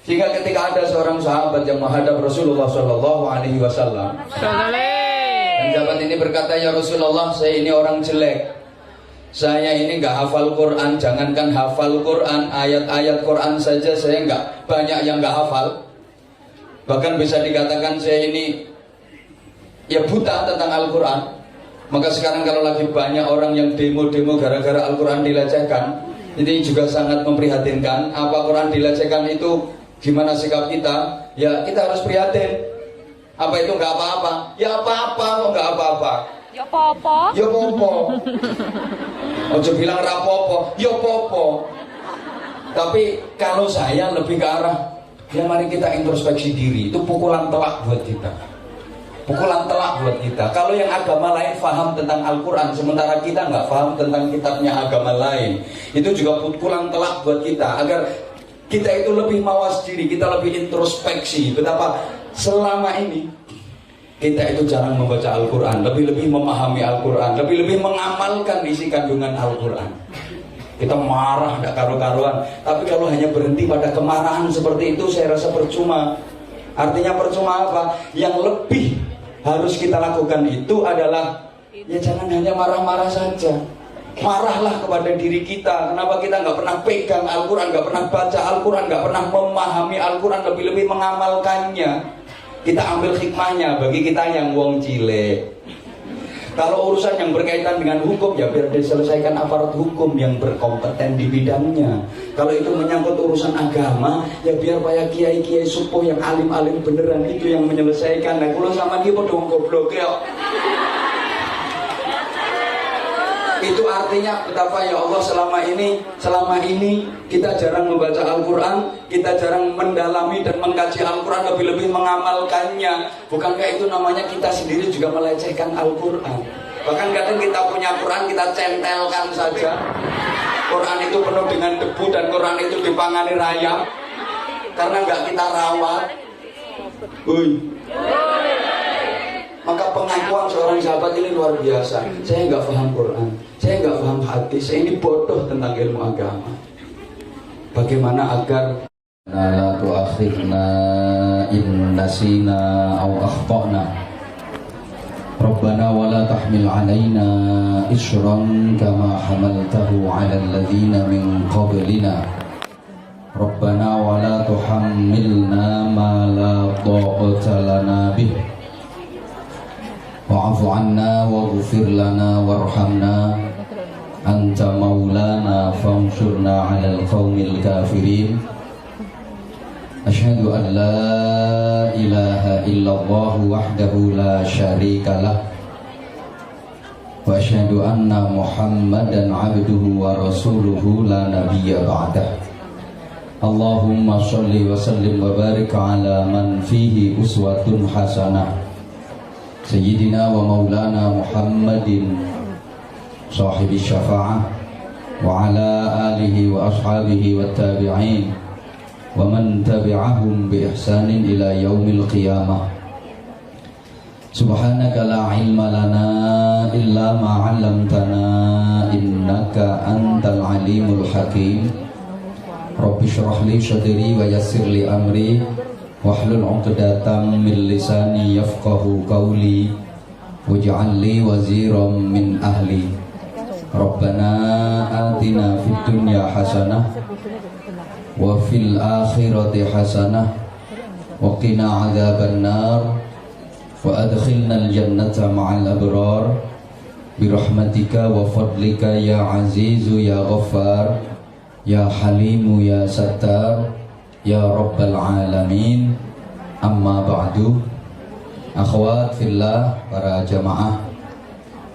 Sehingga ketika ada seorang sahabat yang menghadap Rasulullah Shallallahu Alaihi Wasallam, dan sahabat ini berkata, ya Rasulullah, saya ini orang jelek, saya ini nggak hafal Quran, jangankan hafal Quran, ayat-ayat Quran saja saya nggak banyak yang nggak hafal. Bahkan bisa dikatakan saya ini ya buta tentang Al-Quran. Maka sekarang kalau lagi banyak orang yang demo-demo gara-gara Al-Quran dilecehkan, ini juga sangat memprihatinkan. Apa Quran dilecehkan itu gimana sikap kita? Ya kita harus prihatin. Apa itu nggak apa-apa? Ya apa-apa, kok nggak apa-apa? Ya apa-apa. Ya apa-apa. Ojo bilang rapopo, ya apa-apa. Tapi kalau saya lebih ke arah, ya mari kita introspeksi diri. Itu pukulan telak buat kita. Pukulan telak buat kita. Kalau yang agama lain paham tentang Al-Quran, sementara kita nggak paham tentang kitabnya agama lain, itu juga pukulan telak buat kita. Agar kita itu lebih mawas diri, kita lebih introspeksi. Betapa selama ini kita itu jarang membaca Al-Quran, lebih-lebih memahami Al-Quran, lebih-lebih mengamalkan isi kandungan Al-Quran. Kita marah, tidak karu-karuan. Tapi kalau hanya berhenti pada kemarahan seperti itu, saya rasa percuma. Artinya percuma apa? Yang lebih harus kita lakukan itu adalah, ya jangan hanya marah-marah saja. Marahlah kepada diri kita. Kenapa kita nggak pernah pegang Al-Quran, nggak pernah baca Al-Quran, nggak pernah memahami Al-Quran, lebih-lebih mengamalkannya. Kita ambil hikmahnya bagi kita yang wong cilik. Kalau urusan yang berkaitan dengan hukum, ya biar diselesaikan aparat hukum yang berkompeten di bidangnya. Kalau itu menyangkut urusan agama, ya biar para kiai-kiai supuh yang alim-alim beneran itu yang menyelesaikan. Nah, kalau sama dia podo goblok ya. Itu artinya betapa ya Allah selama ini kita jarang membaca Al-Quran, kita jarang mendalami dan mengkaji Al-Quran, lebih-lebih mengamalkannya. Bukankah itu namanya kita sendiri juga melecehkan Al-Quran? Bahkan kadang kita punya Quran, kita centelkan saja. Quran itu penuh dengan debu dan Quran itu dipangani rayap karena nggak kita rawat. Maka pengakuan seorang sahabat ini luar biasa. Saya nggak paham Quran, saya nggak paham hadis, saya ini bodoh tentang ilmu agama. Bagaimana agar la tu'akhirna in nasina aw akhtana, Rabbana wa la tahmil 'alaina isran kama hamaltahu 'alal ladzina min qablina, Rabbana wa la tuhammilna ma la taqata lana bih, wa'fu 'anna waghfir lana warhamna anta maulana fansurna 'alal qaumil kafirin. Asyhadu an la ilaha illallah wahdahu la syarika lah, wa asyhadu anna Muhammadan 'abduhu wa rasuluhu la nabiyya ba'dah. Allahumma shalli wa sallim wa barik ala man fihi uswatun hasanah, Sayyidina wa maulana Muhammadin sahibi syafa'ah wa ala alihi wa ashabihi wa tabi'in wa man tabi'ahum bi ihsanin ila yaumil qiyamah. Subhanaka la ilma lana illa ma 'allamtana innaka antal alimul hakim. Rabbi shrah li sadri wa yassir li amri wahlul 'uqdatam min lisani yafqahu qawli waj'al li waziran min ahli. Rabbana atina fid dunya hasanah wa fil akhirati hasanah wa qina adzabannar wa adkhilnal jannata ma'al abrar bi rahmatika wa fadlika ya azizu ya ghaffar ya halimu ya sattar ya rabbal alamin. Amma ba'du. Akhwat fillah, para jamaah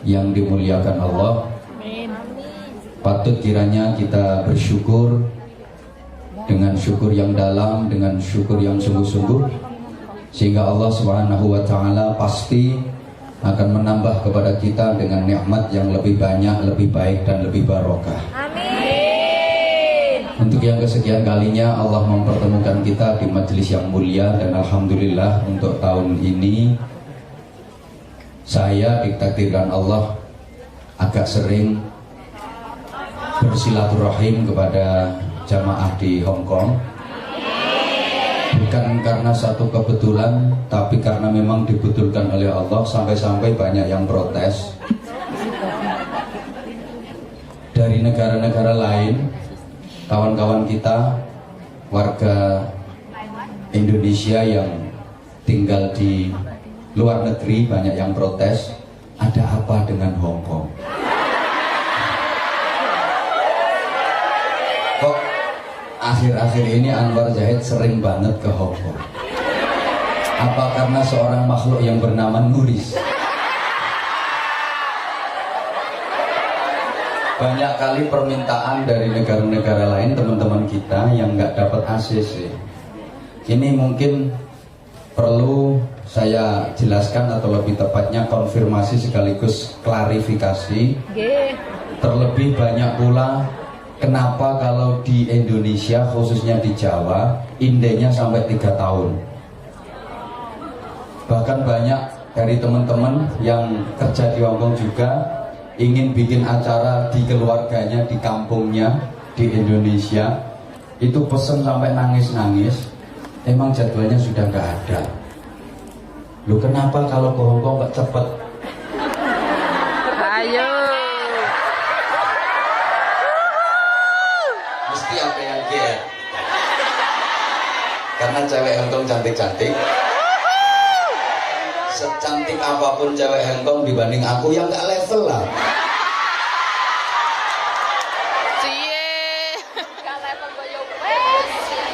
yang dimuliakan Allah, patut kiranya kita bersyukur dengan syukur yang dalam, dengan syukur yang sungguh-sungguh, sehingga Allah Subhanahu wa ta'ala pasti akan menambah kepada kita dengan nikmat yang lebih banyak, lebih baik dan lebih barokah. Untuk yang kesekian kalinya Allah mempertemukan kita di majelis yang mulia, dan alhamdulillah untuk tahun ini saya ditakdirkan Allah agak sering bersilaturahim kepada jamaah di Hong Kong. bukan karena satu kebetulan, tapi karena memang dibetulkan oleh Allah. Sampai-sampai banyak yang protes dari negara-negara lain. Kawan-kawan kita warga Indonesia yang tinggal di luar negeri banyak yang protes, ada apa dengan Hong Kong? Kok akhir-akhir ini Anwar Zahid sering banget ke Hong Kong? Apa karena seorang makhluk yang bernama Nuris? Banyak kali permintaan dari negara-negara lain, teman-teman kita yang nggak dapat ACC. Ini mungkin perlu saya jelaskan, atau lebih tepatnya konfirmasi sekaligus klarifikasi. Terlebih banyak pula kenapa kalau di Indonesia, khususnya di Jawa, indenya sampai 3 tahun. Bahkan banyak dari teman-teman yang kerja di Hong Kong juga ingin bikin acara di keluarganya, di kampungnya, di Indonesia, itu pesen sampai nangis-nangis. Emang jadwalnya sudah nggak ada. Loh, kenapa kalau ke Hong Kong nggak cepet? Ayo. Mesti ada yang GR. Karena cewek Hong Kong cantik-cantik. Secantik apapun cewek Hong Kong dibanding aku, yang nggak level lah.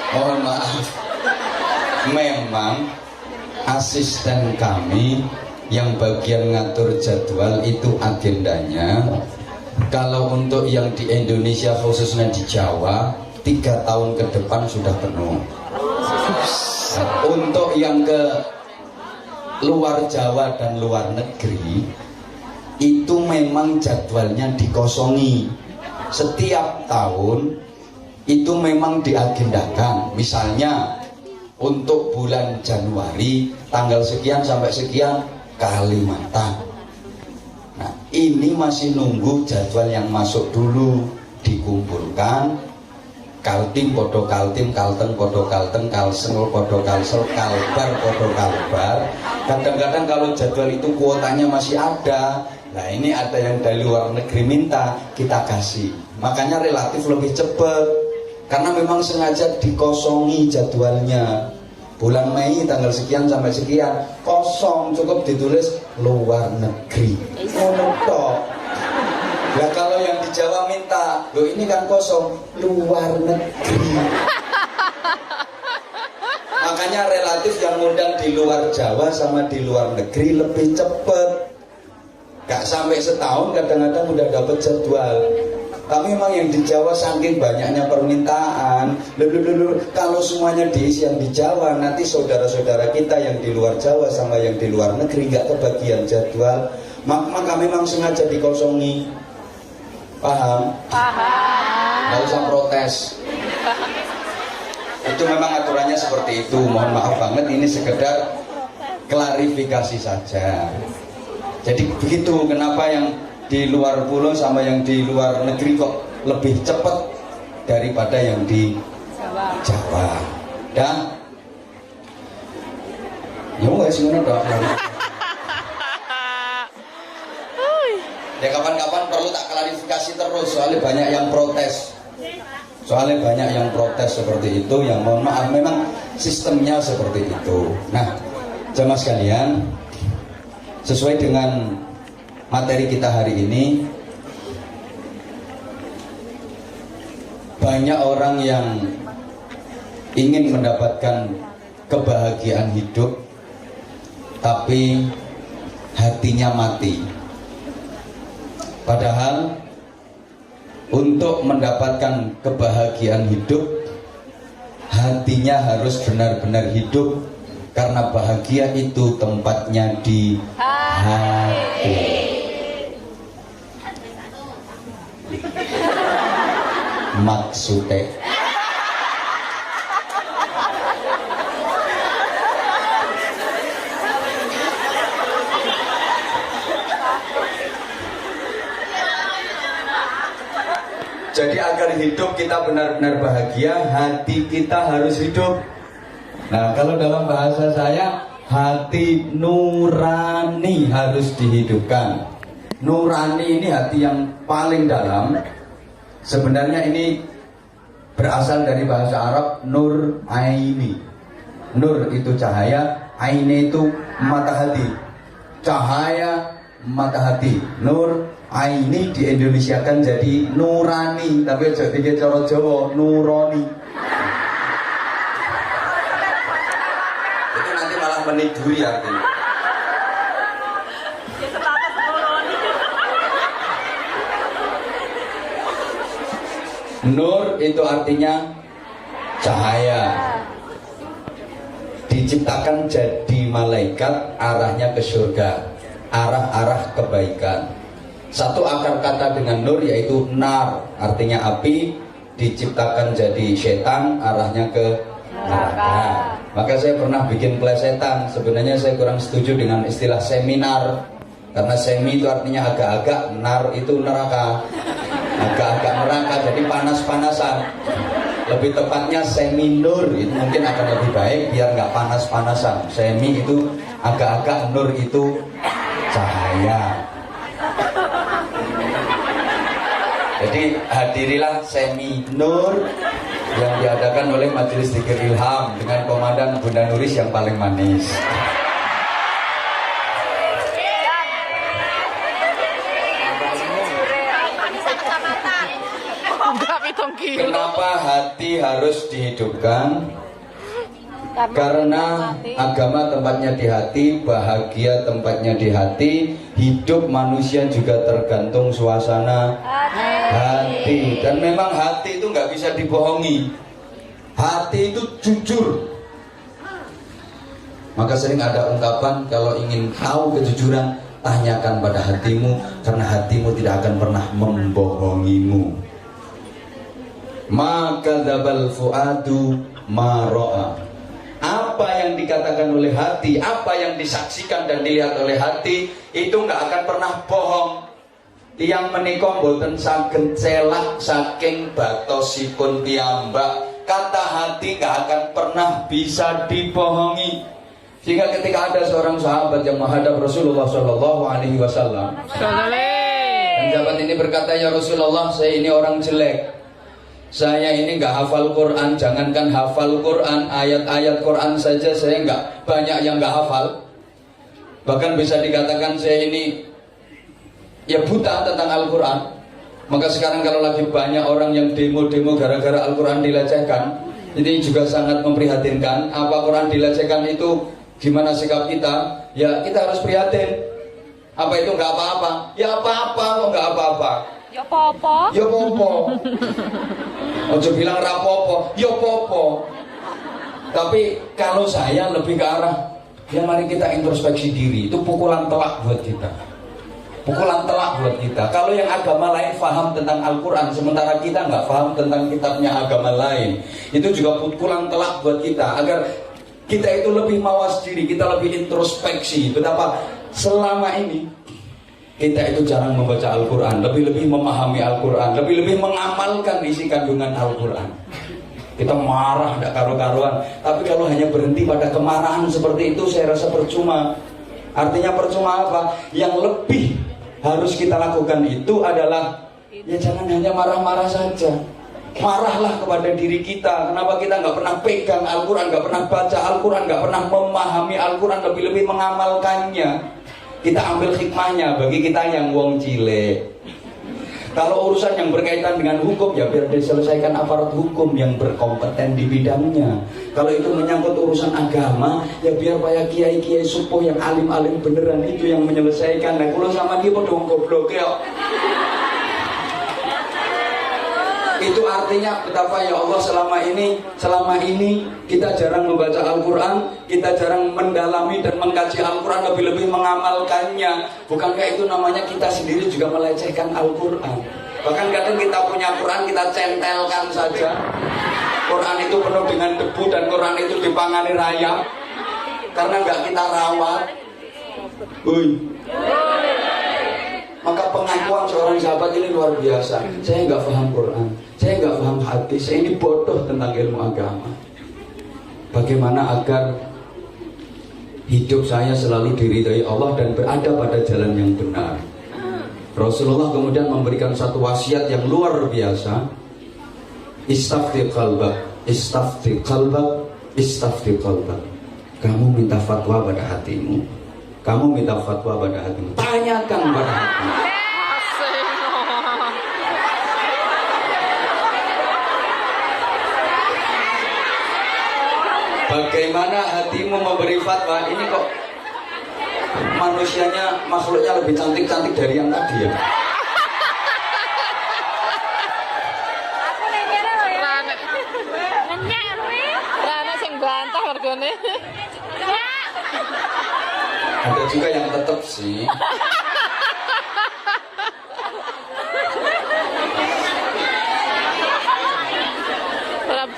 Mohon maaf, memang asisten kami yang bagian ngatur jadwal itu agendanya. Kalau untuk yang di Indonesia, khususnya di Jawa, 3 tahun ke depan sudah penuh. Untuk yang ke luar Jawa dan luar negeri, itu memang jadwalnya dikosongi. Setiap tahun itu memang diagendakan. Misalnya untuk bulan Januari tanggal sekian sampai sekian Kalimantan. Nah, ini masih nunggu jadwal yang masuk dulu, dikumpulkan. Kaltim podo kaltim, kalteng podo kalteng, kalsel podo kalsel, kalbar podo kalbar. Kadang-kadang kalau jadwal itu kuotanya masih ada, nah ini ada yang dari luar negeri minta, kita kasih. Makanya relatif lebih cepat, karena memang sengaja dikosongi jadwalnya. Bulan Mei tanggal sekian sampai sekian kosong, cukup ditulis luar negeri. Nah kalau yang di Jawa minta, loh ini kan kosong, luar negeri. Makanya relatif yang ngundang di luar Jawa sama di luar negeri lebih cepet. Gak sampai setahun kadang-kadang udah dapet jadwal. Tapi memang yang di Jawa saking banyaknya permintaan, kalau semuanya diisi yang di Jawa, nanti saudara-saudara kita yang di luar Jawa sama yang di luar negeri gak kebagian jadwal. Maka memang sengaja dikosongi. Paham? Paham. Nggak usah protes. Itu memang aturannya seperti itu. Mohon maaf banget, ini sekedar klarifikasi saja. Jadi begitu, kenapa yang di luar pulau sama yang di luar negeri kok lebih cepat daripada yang di Jawa. Dan ya mau sih mana doa. Ya kapan-kapan perlu tak klarifikasi terus, soalnya banyak yang protes. Soalnya banyak yang protes seperti itu, yang mohon maaf memang sistemnya seperti itu. Nah, jemaah sekalian, sesuai dengan materi kita hari ini, banyak orang yang ingin mendapatkan kebahagiaan hidup, tapi hatinya mati. Padahal untuk mendapatkan kebahagiaan hidup, hatinya harus benar-benar hidup, karena bahagia itu tempatnya di hati. Maksudnya jadi agar hidup kita benar-benar bahagia, hati kita harus hidup. Nah, kalau dalam bahasa saya, hati nurani harus dihidupkan. Nurani ini hati yang paling dalam. Sebenarnya ini berasal dari bahasa Arab nur aini. Nur itu cahaya, aini itu mata hati. Cahaya mata hati. Nur aini di Indonesia kan jadi nurani, tapi jadi cara Jawa nurani. Itu nanti malah meniduri artinya. Nur itu artinya cahaya. Diciptakan jadi malaikat, arahnya ke surga, arah-arah kebaikan. Satu akar kata dengan nur yaitu nar, artinya api. Diciptakan jadi setan, arahnya ke neraka. Maka saya pernah bikin plesetan. Sebenarnya saya kurang setuju dengan istilah seminar, karena semi itu artinya agak-agak, nar itu neraka. Agak-agak neraka, jadi panas-panasan. Lebih tepatnya semi nur, itu mungkin akan lebih baik biar nggak panas-panasan. Semi itu agak-agak, nur itu cahaya. Jadi hadirilah semi nur yang diadakan oleh Majelis Dzikir Ilham dengan komandan Bunda Nuris yang paling manis. Kenapa hati harus dihidupkan? Karena agama tempatnya di hati, bahagia tempatnya di hati, hidup manusia juga tergantung suasana hati. Dan memang hati itu nggak bisa dibohongi. Hati itu jujur. Maka sering ada ungkapan, kalau ingin tahu kejujuran, tanyakan pada hatimu, karena hatimu tidak akan pernah membohongimu. Maka dzabal fuadu ma ra'a. Apa yang dikatakan oleh hati, apa yang disaksikan dan dilihat oleh hati, itu nggak akan pernah bohong. Yang menika boten saged celak saking batosipun piyambak. Kata hati nggak akan pernah bisa dibohongi. Sehingga ketika ada seorang sahabat yang menghadap Rasulullah Shallallahu Alaihi Wasallam, dan sahabat ini berkata, ya Rasulullah, saya ini orang jelek. Saya ini nggak hafal Quran, jangankan hafal Quran, ayat-ayat Quran saja saya nggak banyak yang nggak hafal. Bahkan bisa dikatakan saya ini ya buta tentang Al-Quran. Maka sekarang kalau lagi banyak orang yang demo-demo gara-gara Al-Quran dilecehkan, ini juga sangat memprihatinkan. Apa Quran dilecehkan itu gimana sikap kita? Ya kita harus prihatin. Apa itu nggak apa-apa? Ya apa-apa kok nggak apa-apa. Ya popo. Ya popo. Ojo bilang rapopo. Ya popo. Tapi kalau saya lebih ke arah, ya mari kita introspeksi diri. Itu pukulan telak buat kita. Pukulan telak buat kita. Kalau yang agama lain paham tentang Al-Quran, sementara kita nggak paham tentang kitabnya agama lain, itu juga pukulan telak buat kita. Agar kita itu lebih mawas diri, kita lebih introspeksi. Betapa selama ini kita itu jarang membaca Al-Quran, lebih-lebih memahami Al-Quran, lebih-lebih mengamalkan isi kandungan Al-Quran. Kita marah, tidak karu-karuan. Tapi kalau hanya berhenti pada kemarahan seperti itu, saya rasa percuma. Artinya percuma apa? Yang lebih harus kita lakukan itu adalah, ya jangan hanya marah-marah saja. Marahlah kepada diri kita. Kenapa kita nggak pernah pegang Al-Quran, nggak pernah baca Al-Quran, nggak pernah memahami Al-Quran, lebih-lebih mengamalkannya. Kita ambil hikmahnya bagi kita yang wong cilik. Kalau urusan yang berkaitan dengan hukum, ya biar diselesaikan aparat hukum yang berkompeten di bidangnya. Kalau itu menyangkut urusan agama, ya biar para kiai-kiai supuh yang alim-alim beneran itu yang menyelesaikan. Nah, kalau sama dia padha goblok ya. Itu artinya betapa ya Allah selama ini kita jarang membaca Al-Quran, kita jarang mendalami dan mengkaji Al-Quran, lebih-lebih mengamalkannya. Bukankah itu namanya kita sendiri juga melecehkan Al-Quran? Bahkan kadang kita punya Quran, kita centelkan saja. Quran itu penuh dengan debu dan Quran itu dipangani rayap karena nggak kita rawat. Maka pengakuan seorang sahabat ini luar biasa. Saya nggak paham Quran, saya nggak paham hadis, saya ini bodoh tentang ilmu agama. bagaimana agar hidup saya selalu diridhai Allah dan berada pada jalan yang benar. Rasulullah kemudian memberikan satu wasiat yang luar biasa. Istafti qalbak, istafti qalbak, istafti qalbak. Kamu minta fatwa pada hatimu. Kamu minta fatwa pada hatimu. Tanyakan pada hatimu. Bagaimana hatimu memberi fatwa? Ini kok manusianya, makhluknya lebih cantik-cantik dari yang tadi ya. Ada juga yang tetap sih.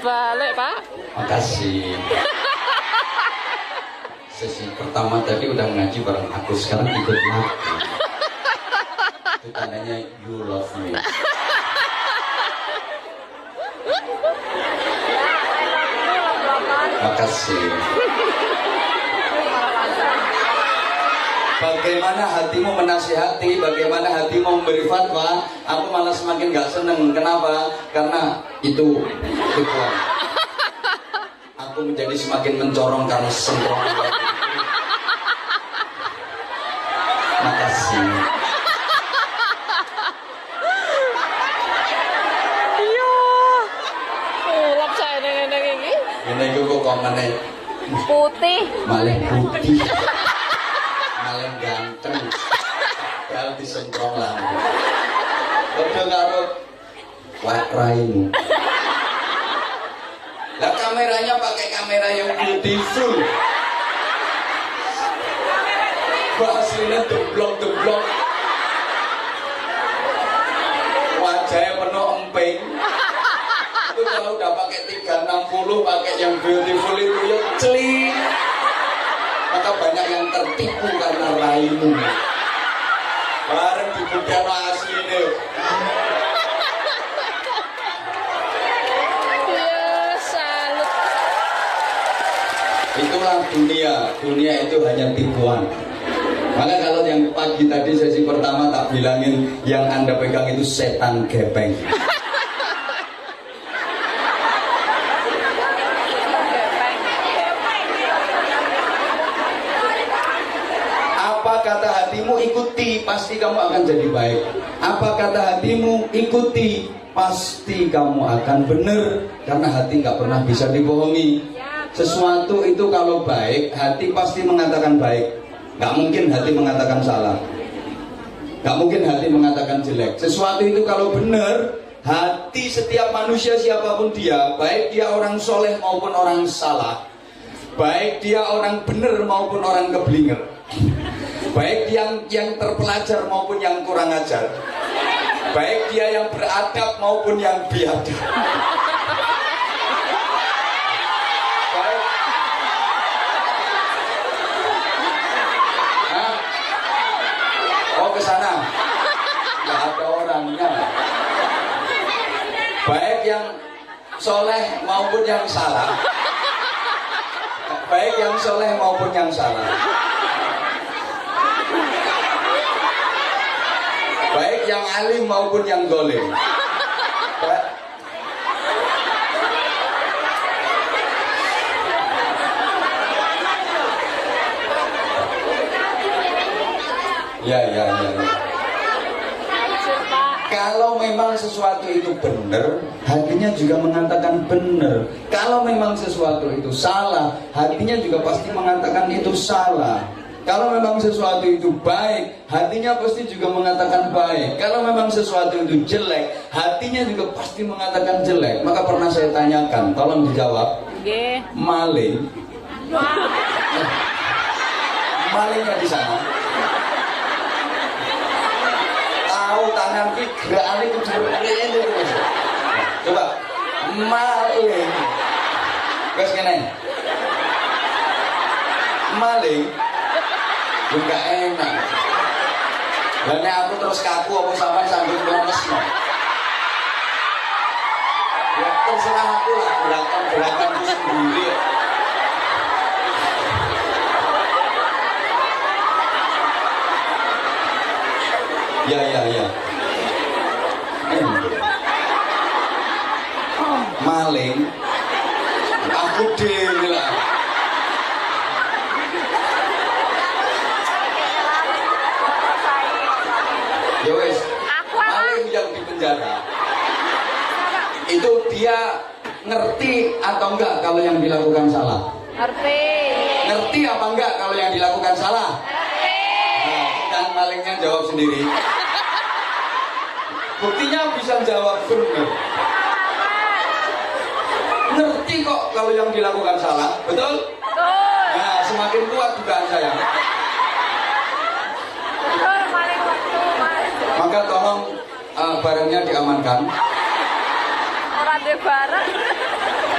Balik Pak. Makasih. Sesi pertama tadi udah ngaji bareng aku, sekarang ikut ngaji. Itu tandanya you love me. Makasih. Bagaimana hatimu menasihati, bagaimana hatimu memberi fatwa, aku malah semakin gak seneng. Kenapa? Karena itu tipuan. Aku menjadi semakin mencorong karena semprong. Makasih. Iya. Ulap saya neng ini. Ini kok komennya Putih. malah putih, malah ganteng, kalau disemprong lampu. Udah karo raimu. Lah kameranya pakai kamera yang beautiful. Hasilnya deblok-deblok. Wajahnya penuh emping. Itu kalau udah pakai 360, pakai yang beautiful itu ya celing. Maka banyak yang tertipu karena raimu. Bareng dibuktikan aslinya. Itulah dunia itu hanya tipuan. Maka kalau yang pagi tadi sesi pertama tak bilangin yang Anda pegang itu setan gepeng. Apa kata hatimu, ikuti, pasti kamu akan jadi baik. Apa kata hatimu, ikuti, pasti kamu akan benar. Karena hati nggak pernah bisa dibohongi. Sesuatu itu kalau baik, hati pasti mengatakan baik. Gak mungkin hati mengatakan salah. Gak mungkin hati mengatakan jelek. Sesuatu itu kalau benar, hati setiap manusia siapapun dia, baik dia orang soleh maupun orang salah, baik dia orang benar maupun orang keblinger, baik yang terpelajar maupun yang kurang ajar, baik dia yang beradab maupun yang biadab. Ke sana nggak ada orangnya, baik yang soleh maupun yang salah, baik yang soleh maupun yang salah, baik yang alim maupun yang dolim. Ya. Kalau memang sesuatu itu benar, hatinya juga mengatakan benar. Kalau memang sesuatu itu salah, hatinya juga pasti mengatakan itu salah. Kalau memang sesuatu itu baik, hatinya pasti juga mengatakan baik. Kalau memang sesuatu itu jelek, hatinya juga pasti mengatakan jelek. Maka pernah saya tanyakan, tolong dijawab. Maling. Malingnya di sana. Tahu tangan gerakan itu ini. Coba maling. Guys kene. Maling. Juga enak. Dan aku terus kaku apa sampai sambil lemes no. Ya terserah aku lah gerakan-gerakanku sendiri. Ya. Maling aku dhewe lah. Ya wes, maling yang di penjara itu dia ngerti atau enggak kalau yang dilakukan salah? Ngerti. Ngerti apa enggak kalau yang dilakukan salah? Ngerti. Nah, dan malingnya jawab sendiri. Buktinya bisa jawab benar. Ngerti kok kalau yang dilakukan salah, betul? Betul. Nah, semakin kuat dugaan saya. Betul, maling waktu, Mas. Maka tolong barangnya diamankan. Orang di barang.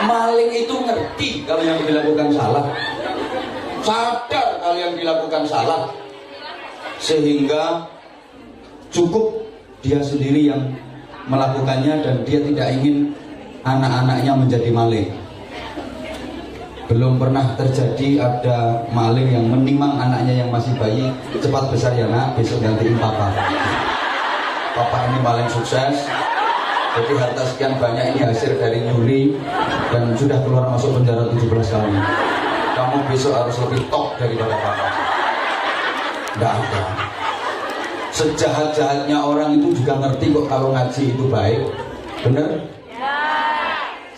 Maling itu ngerti kalau yang dilakukan salah, sadar kalau yang dilakukan salah, sehingga cukup dia sendiri yang melakukannya dan dia tidak ingin anak-anaknya menjadi maling. Belum pernah terjadi ada maling yang menimang anaknya yang masih bayi, cepat besar ya nak, besok gantiin papa. Papa ini paling sukses, jadi harta sekian banyak ini hasil dari nyuri dan sudah keluar masuk penjara 17 kali. Kamu besok harus lebih top daripada papa. Tidak ada. Sejahat-jahatnya orang itu juga ngerti kok kalau ngaji itu baik. Bener?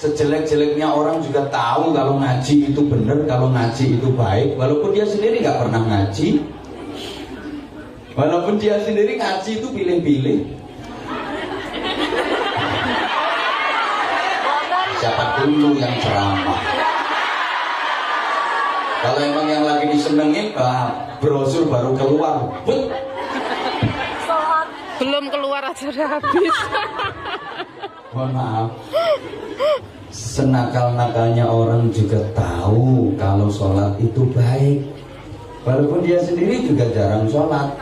Sejelek-jeleknya orang juga tahu kalau ngaji itu bener, kalau ngaji itu baik, walaupun dia sendiri nggak pernah ngaji. Walaupun dia sendiri ngaji itu pilih-pilih. Siapa dulu yang ceramah? Kalau emang yang lagi disenengin, brosur baru keluar. Belum keluar aja udah habis. Mohon maaf. Senakal-nakalnya orang juga tahu kalau sholat itu baik, walaupun dia sendiri juga jarang sholat.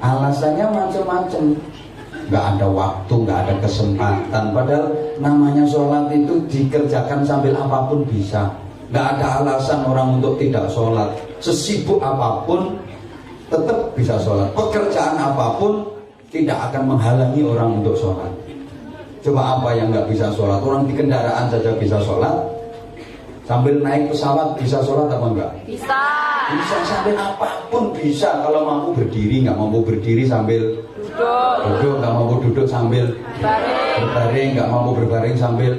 Alasannya macam-macam, nggak ada waktu, nggak ada kesempatan. Padahal namanya sholat itu dikerjakan sambil apapun bisa. Nggak ada alasan orang untuk tidak sholat. Sesibuk apapun tetap bisa sholat. Pekerjaan apapun tidak akan menghalangi orang untuk sholat. Coba apa yang nggak bisa sholat? Orang di kendaraan saja bisa sholat. Sambil naik pesawat bisa sholat apa enggak? Bisa. Bisa sambil apapun bisa. Kalau mampu berdiri, nggak mampu berdiri sambil duduk, nggak mampu duduk sambil berbaring, nggak mampu berbaring sambil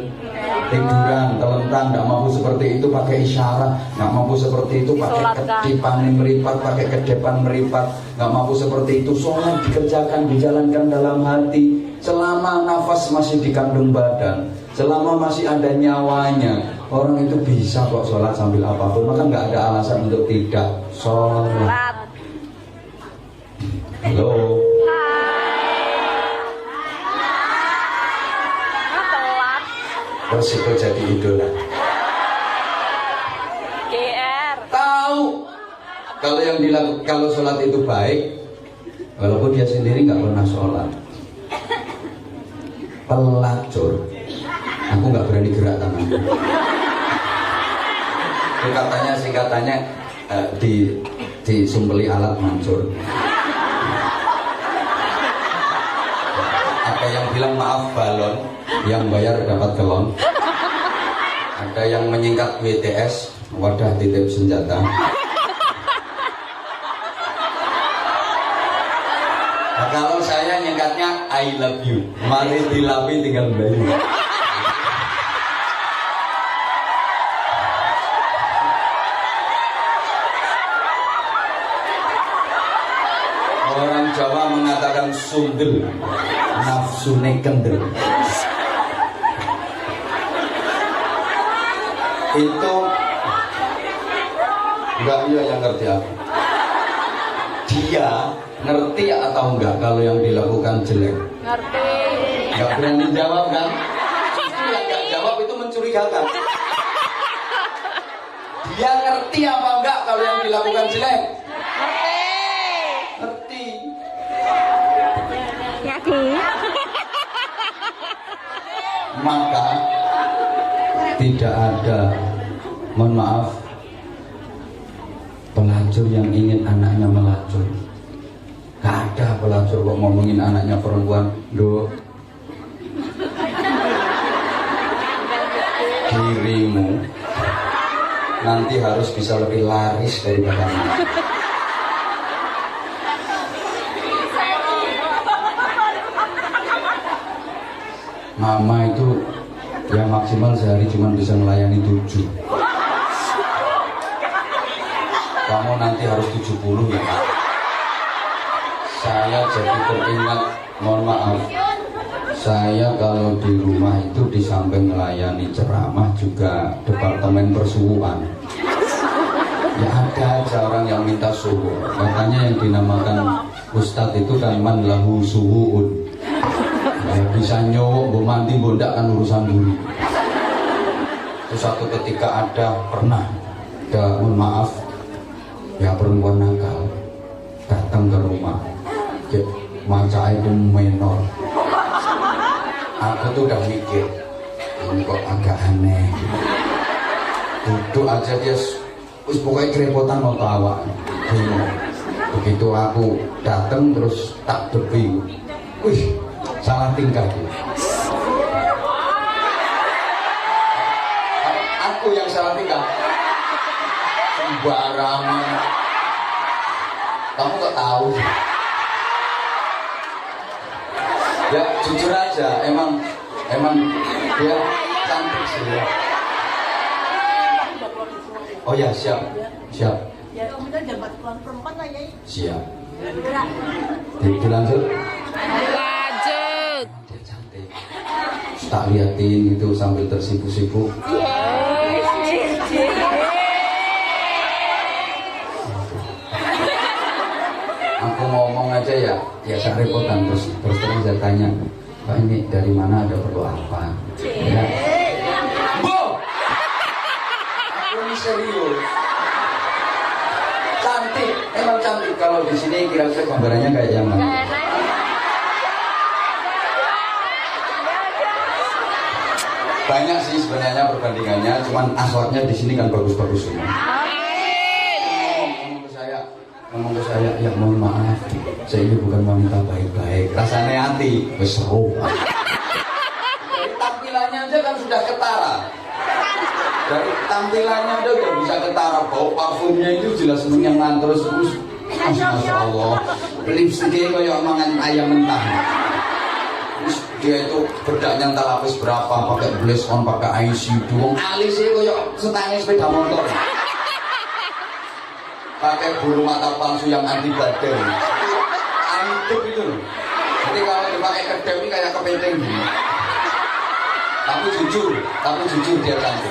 tiduran, telentang, nggak mampu seperti itu pakai isyarat, nggak mampu seperti itu pakai kedipan meripat, pakai kedepan meripat, nggak mampu seperti itu. Sholat dikerjakan, dijalankan dalam hati. Selama nafas masih di kandung badan, selama masih ada nyawanya, orang itu bisa kok sholat sambil apapun. Maka nggak ada alasan untuk tidak sholat. Halo. Telat. Resiko jadi idola. GR. Tahu kalau yang dilakukan, kalau sholat itu baik, walaupun dia sendiri nggak pernah sholat. Pelacur, aku nggak berani gerak tangan. Katanya singkatannya disumpeli alat mancur. Ada yang bilang maaf balon, yang bayar dapat kelon. Ada yang menyingkat WTS, wadah titip senjata. Nah, kalau saya nyingkatnya I love you. Mari dilapi tinggal bayu. Orang Jawa mengatakan sundel, nafsune kendel. Itu enggak dia yang ngerti aku. Dia ngerti atau enggak kalau yang dilakukan jelek? Ngerti. Enggak berani jawab kan? Justru yang enggak jawab itu mencurigakan. Dia ngerti apa enggak kalau yang dilakukan jelek? Ngerti. Ngaku. Maka tidak ada, mohon maaf, pelacur yang ingin anaknya melacur. Gak ada pelacur kok ngomongin anaknya perempuan. Duh, dirimu nanti harus bisa lebih laris daripada ini. Mama itu ya maksimal sehari cuma bisa melayani 7. Kamu nanti harus 70 ya. Saya jadi teringat, mohon maaf, saya kalau di rumah itu di samping melayani ceramah juga departemen persuhuan. Ya ada aja orang yang minta suhu. Katanya yang dinamakan ustadz itu kan man lahu suhuun. Ya, bisa nyowok, bu mandi, bu ndak kan urusan dulu. Terus satu ketika pernah mohon maaf, ya perempuan nakal datang ke rumah, maca itu menor. Aku tuh udah mikir, ini kok agak aneh. Duduk aja dia, pokoknya kerepotan mau tawa. Begitu aku datang terus tak debing, wih, salah tingkah dia. Aku yang salah tingkah. Sembarangan. Kamu kok tahu? Ya jujur aja, emang dia cantik sih ya. Oh ya, siap. Ya, kamu kan jabat perempuan lah ya. Siap. Dilanjut. Lanjut. Dia cantik. Tak liatin itu sambil tersipu-sipu. Aku ngomong aja ya saya repotan terus terang saya tanya, Pak ini dari mana, ada perlu apa? Ya. Bu, aku ini serius. Cantik, emang cantik. Kalau di sini kira-kira gambarannya kayak yang mana? Banyak sih sebenarnya perbandingannya, cuman akhlaknya di sini kan bagus-bagus semua. Ngomong ke saya, ya mohon maaf, saya ini bukan wanita baik-baik. Rasanya hati, wes seru. Dari tampilannya aja kan sudah ketara. Dari tampilannya aja udah bisa ketara. Bau parfumnya itu jelas menyengat terus. Masya Allah, lipstiknya kayak omongan ayam mentah. Terus dia itu berdaknya entah lapis berapa, pakai blush on, pakai eyeshadow. Alisnya kayak setangnya sepeda motor. Pakai bulu mata palsu yang anti badai, hidup itu loh. Jadi kalau dipakai kedap ini kayak kepenting gini. Tapi jujur dia cantik.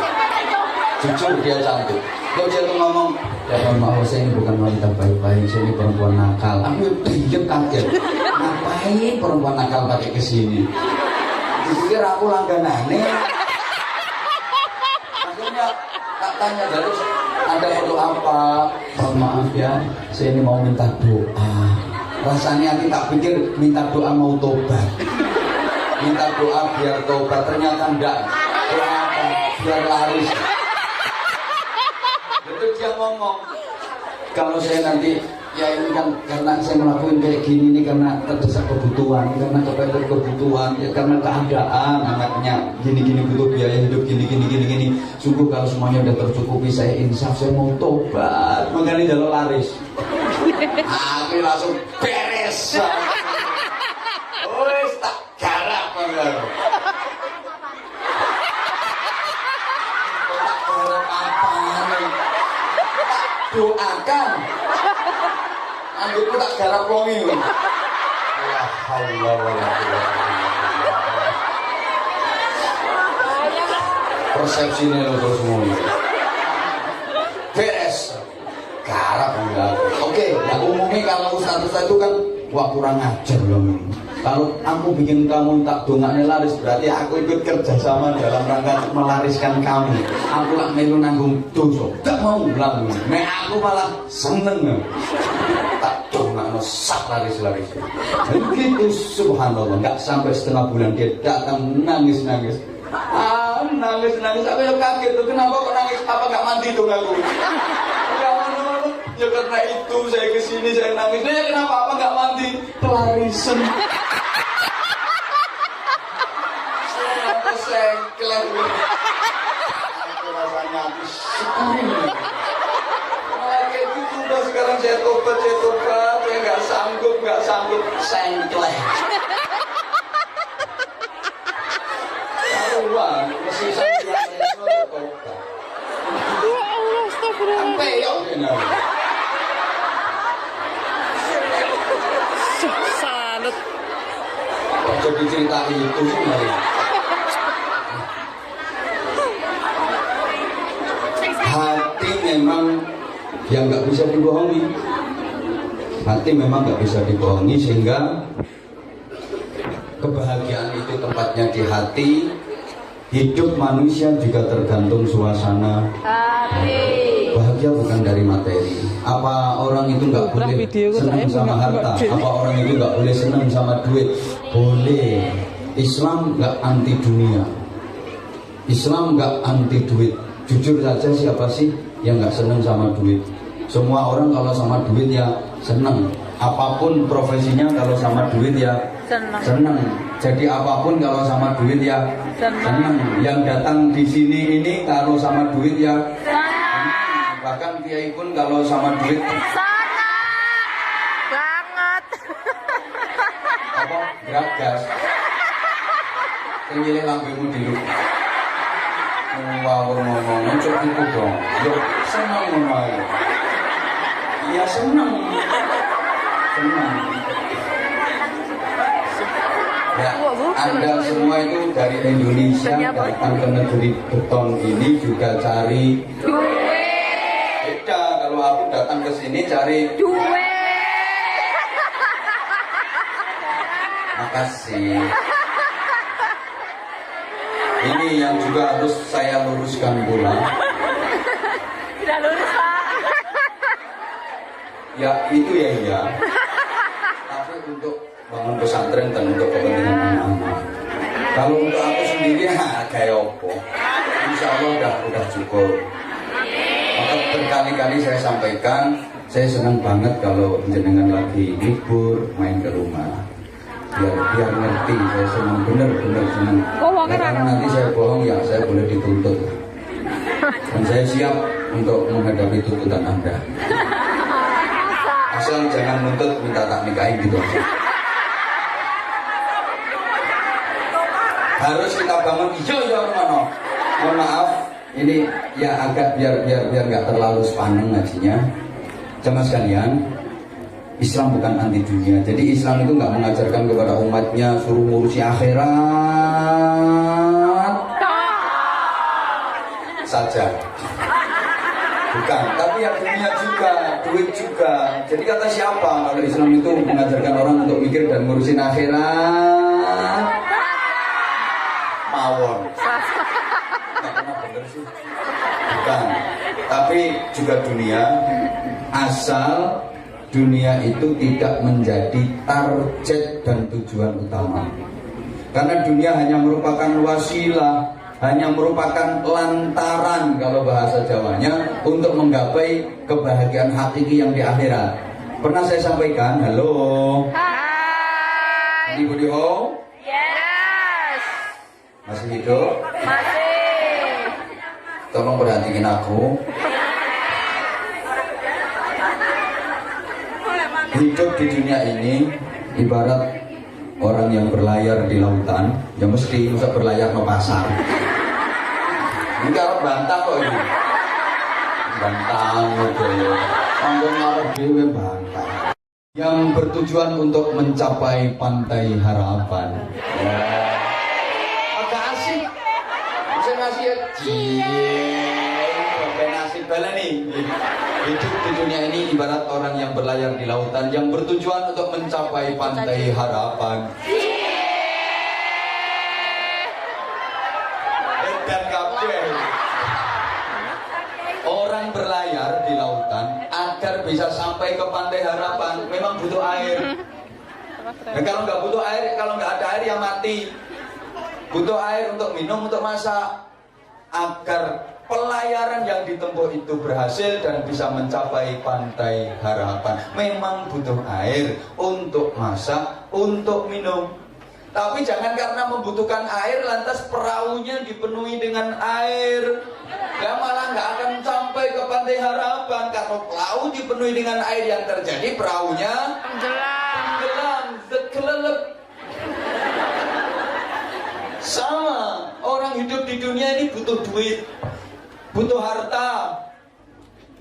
Jujur dia cantik. Kalau dia tuh ngomong, ya mohon maaf saya ini bukan wanita baik-baik, saya ini perempuan nakal. Aku diem kaget. Ngapain perempuan nakal pakai kesini? Dipikir aku langganannya. Akhirnya tak tanya terus, ada perlu apa? Mohon maaf ya, saya ini mau minta doa. Rasanya hati tak pikir minta doa mau tobat. Minta doa biar tobat, ternyata enggak. Doa apa? Biar laris. Itu dia ngomong, kalau saya nanti ya ini kan karena saya melakukan kayak gini ini karena terdesak kebutuhan, karena kepepet kebutuhan, ya karena keadaan anaknya gini butuh biaya hidup gini. Sungguh kalau semuanya udah tercukupi, saya insaf, saya mau tobat. Makanya jalur laris. Aku langsung beres. Wes tak garap banget. Doakan. Anggapku tak garap wong iki. Ya Allah wala persepsinya lo terus ngomong. Beres. Garap enggak. Oke, ya umumnya kalau ustaz-ustaz itu kan wah kurang ajar loh. Kalau aku bikin kamu tak dongaknya laris, berarti aku ikut kerja sama dalam rangka melariskan kamu. Aku lah melu nanggung dosa, gak mau bilang. Aku malah seneng. Tak dongakno sak laris. Begitu subhanallah, nggak sampai setengah bulan dia datang nangis. Nangis. Aku yang kaget tuh, kenapa kok nangis? Apa gak mandi tuh aku? Gak mau. Ya karena itu saya kesini, saya nangis. Ya kenapa apa nggak mandi? Pelarisan. Saya sengklek. Itu rasanya habis sekali. Kayak gitu udah sekarang saya tobat, saya nggak sanggup, sengklek. Taruhan, mesti saya tobat. Ya Allah, astagfirullah. Sampai yuk, Salut. jadi cerita itu sih. Hati memang yang nggak bisa dibohongi. Hati memang nggak bisa dibohongi, sehingga kebahagiaan itu tempatnya di hati. Hidup manusia juga tergantung suasana. Bahagia bukan dari materi. Apa orang itu nggak boleh senang sama harta? Apa orang itu nggak boleh senang sama duit? Boleh. Islam nggak anti dunia. Islam nggak anti duit. Jujur saja, siapa sih yang nggak senang sama duit? Semua orang kalau sama duit ya senang. Apapun profesinya kalau sama duit ya senang. Jadi apapun kalau sama duit ya senang. Yang datang di sini ini kalau sama duit ya senang. Bahkan kiai pun kalau sama duit Banget. apa gagas. Tinggi lambemu dulu. Ngawur ngomong cok itu dong. Yo senang ngomong. Ya senang. Ya, Anda semua itu dari Indonesia datang ke negeri beton ini juga cari duit. Beda kalau aku datang ke sini cari duit. Makasih. Ini yang juga harus saya luruskan pula. Tidak lurus, Pak. Ya itu ya iya. Tapi untuk bangun pesantren dan untuk kepentingan anak-anak. Kalau untuk aku sendiri kayak opo. Insya Allah udah cukup. Maka berkali-kali saya sampaikan, saya senang banget kalau jenengan lagi libur main ke rumah. Biar ngerti, saya senang bener-bener senang. Ya, karena nanti saya bohong ya saya boleh dituntut. Dan saya siap untuk menghadapi tuntutan Anda. Asal jangan nuntut minta tak nikahin gitu aja. Harus kita bangun iya Romano. Mohon maaf, ini ya agak biar nggak terlalu sepaneng ngajinya. Jemaah sekalian, Islam bukan anti dunia. Jadi Islam itu nggak mengajarkan kepada umatnya suruh ngurusi akhirat saja. Bukan, tapi ya dunia juga, duit juga. Jadi kata siapa kalau Islam itu mengajarkan orang untuk mikir dan ngurusin akhirat? Mawon. Nggak pernah bener sih. Bukan, tapi juga dunia. Asal dunia itu tidak menjadi target dan tujuan utama. Karena dunia hanya merupakan wasilah, hanya merupakan lantaran kalau bahasa Jawanya untuk menggapai kebahagiaan hakiki yang di akhirat. Pernah saya sampaikan, halo. Hai. Ibu di home? Yes. Masih hidup? Masih. Tolong perhatiin aku. Hidup di dunia ini ibarat orang yang berlayar di lautan, ya mesti bisa berlayar ke pasar. Ini kalau bantah kok ini. Bantang gitu. Anggon ngarep dhewe bantah. Yang bertujuan untuk mencapai pantai harapan. Ya. Agak asik. Bisa ngasih nasib bala nih. Hidup di dunia ini ibarat orang yang berlayar di lautan yang bertujuan untuk mencapai pantai harapan. Dan kabeh. Orang berlayar di lautan agar bisa sampai ke pantai harapan memang butuh air. Dan kalau nggak butuh air, kalau nggak ada air ya mati. Butuh air untuk minum, untuk masak. Agar pelayaran yang ditempuh itu berhasil dan bisa mencapai pantai harapan, memang butuh air untuk masak, untuk minum. Tapi jangan karena membutuhkan air lantas perahunya dipenuhi dengan air, ya malah nggak akan sampai ke pantai harapan. Kalau perahu dipenuhi dengan air, yang terjadi perahunya tenggelam, kelelep. Sama, orang hidup di dunia ini butuh duit, butuh harta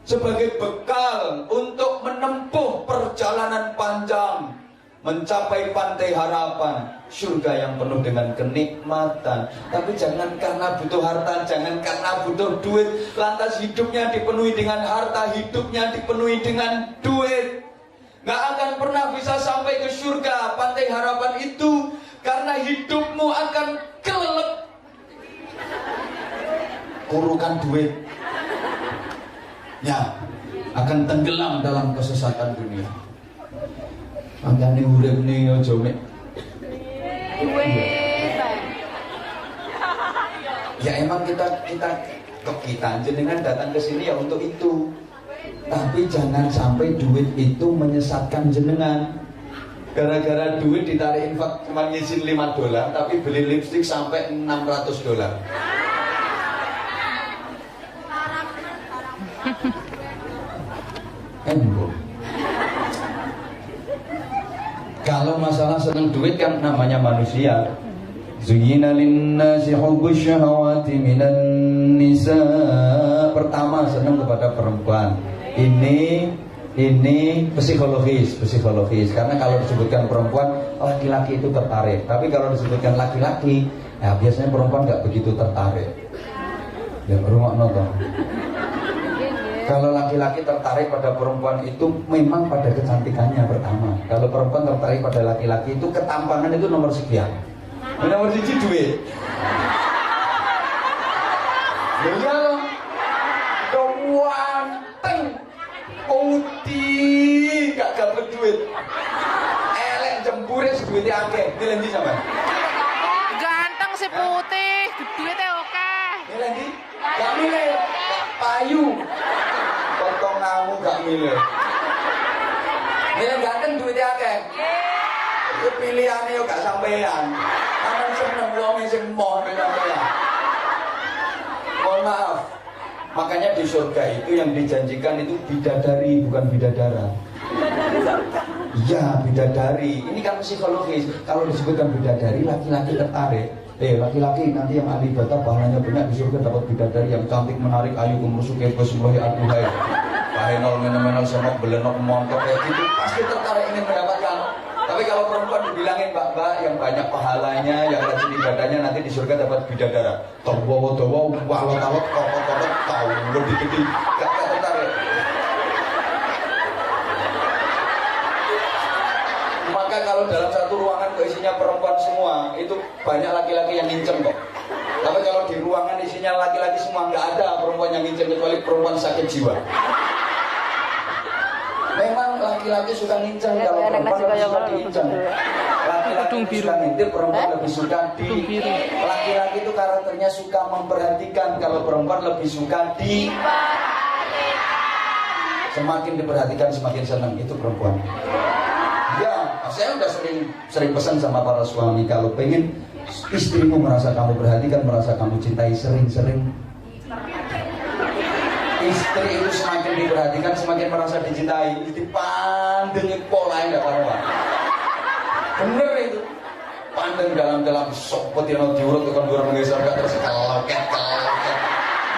sebagai bekal untuk menempuh perjalanan panjang mencapai pantai harapan, surga yang penuh dengan kenikmatan. Tapi jangan karena butuh harta, jangan karena butuh duit lantas hidupnya dipenuhi dengan harta, hidupnya dipenuhi dengan duit. Nggak akan pernah bisa sampai ke surga pantai harapan itu, karena hidupmu akan kelelep. Kurukan duit ya akan tenggelam dalam kesesatan dunia. Makanya urip nih aja mek ya emang kita jenengan datang ke sini ya untuk itu. Tapi jangan sampai duit itu menyesatkan jenengan. Gara-gara duit ditarik infak cuma ngisin $5, tapi beli lipstik sampai $600. Kalau masalah seneng duit kan namanya manusia. Zuyyina linnasi hubbus syahawati minan nisa. Pertama seneng kepada perempuan. Ini psikologis karena kalau disebutkan perempuan, laki-laki itu tertarik. Tapi kalau disebutkan laki-laki, ya biasanya perempuan nggak begitu tertarik. Ya rumah nonton. Kalau laki-laki tertarik pada perempuan itu memang pada kecantikannya pertama. Kalau perempuan tertarik pada laki-laki itu ketampangan itu nomor sekian. Nomor 1 duit. Iya loh. Ganteng, putih, gak dapet duit. Elek jembure duitnya akeh. Milih ndi sampean? Ganteng si putih, duitnya oke. Milih ndi? Gak milih. Gak payu. Potong ngamu gak milih. Milih ganteng duitnya akeh. Itu pilihannya yo gak sampean. Aman seneng wong sing moh sampean. Mohon maaf. Makanya di surga itu yang dijanjikan itu bidadari, bukan bidadara. Iya, bidadari. Ini kan psikologis. Kalau disebutkan bidadari, laki-laki tertarik. Laki-laki nanti yang ahli ibadah pahalanya banyak di surga, dapat bidadari yang cantik, menarik, ayu, kemersuk, kebos, mulai aduhai. Pahenol, menol, semok, belenok, montok kayak gitu, pasti tertarik ingin mendapatkan. Tapi kalau perempuan dibilangin mbak-mbak yang banyak pahalanya, yang rajin ibadahnya, nanti di surga dapat bidadara. Towo-towo, walot-walot, kokot-kokot, tahu lebih gede, gak tertarik. Maka kalau dalam satu ruangan kok isinya perempuan semua, itu banyak laki-laki yang nginceng kok. Tapi kalau di ruangan isinya laki-laki semua, nggak ada perempuan yang nginceng kecuali perempuan sakit jiwa. Memang laki-laki suka nginceng, kalau perempuan lebih suka diinceng. Laki-laki suka ngintip, perempuan lebih suka di. Laki-laki itu karakternya suka memperhatikan, kalau perempuan lebih suka di. Semakin diperhatikan semakin senang, itu perempuan. Ya, saya udah sering pesan sama para suami, kalau pengen istrimu merasa kamu perhatikan, merasa kamu cintai, sering-sering. Istri itu semakin diperhatikan, semakin merasa dicintai. Istri pandengin pola enggak karuan. Bener itu. Pandeng dalam sopot yang diurut ke kondur menggeser gak terus keloket.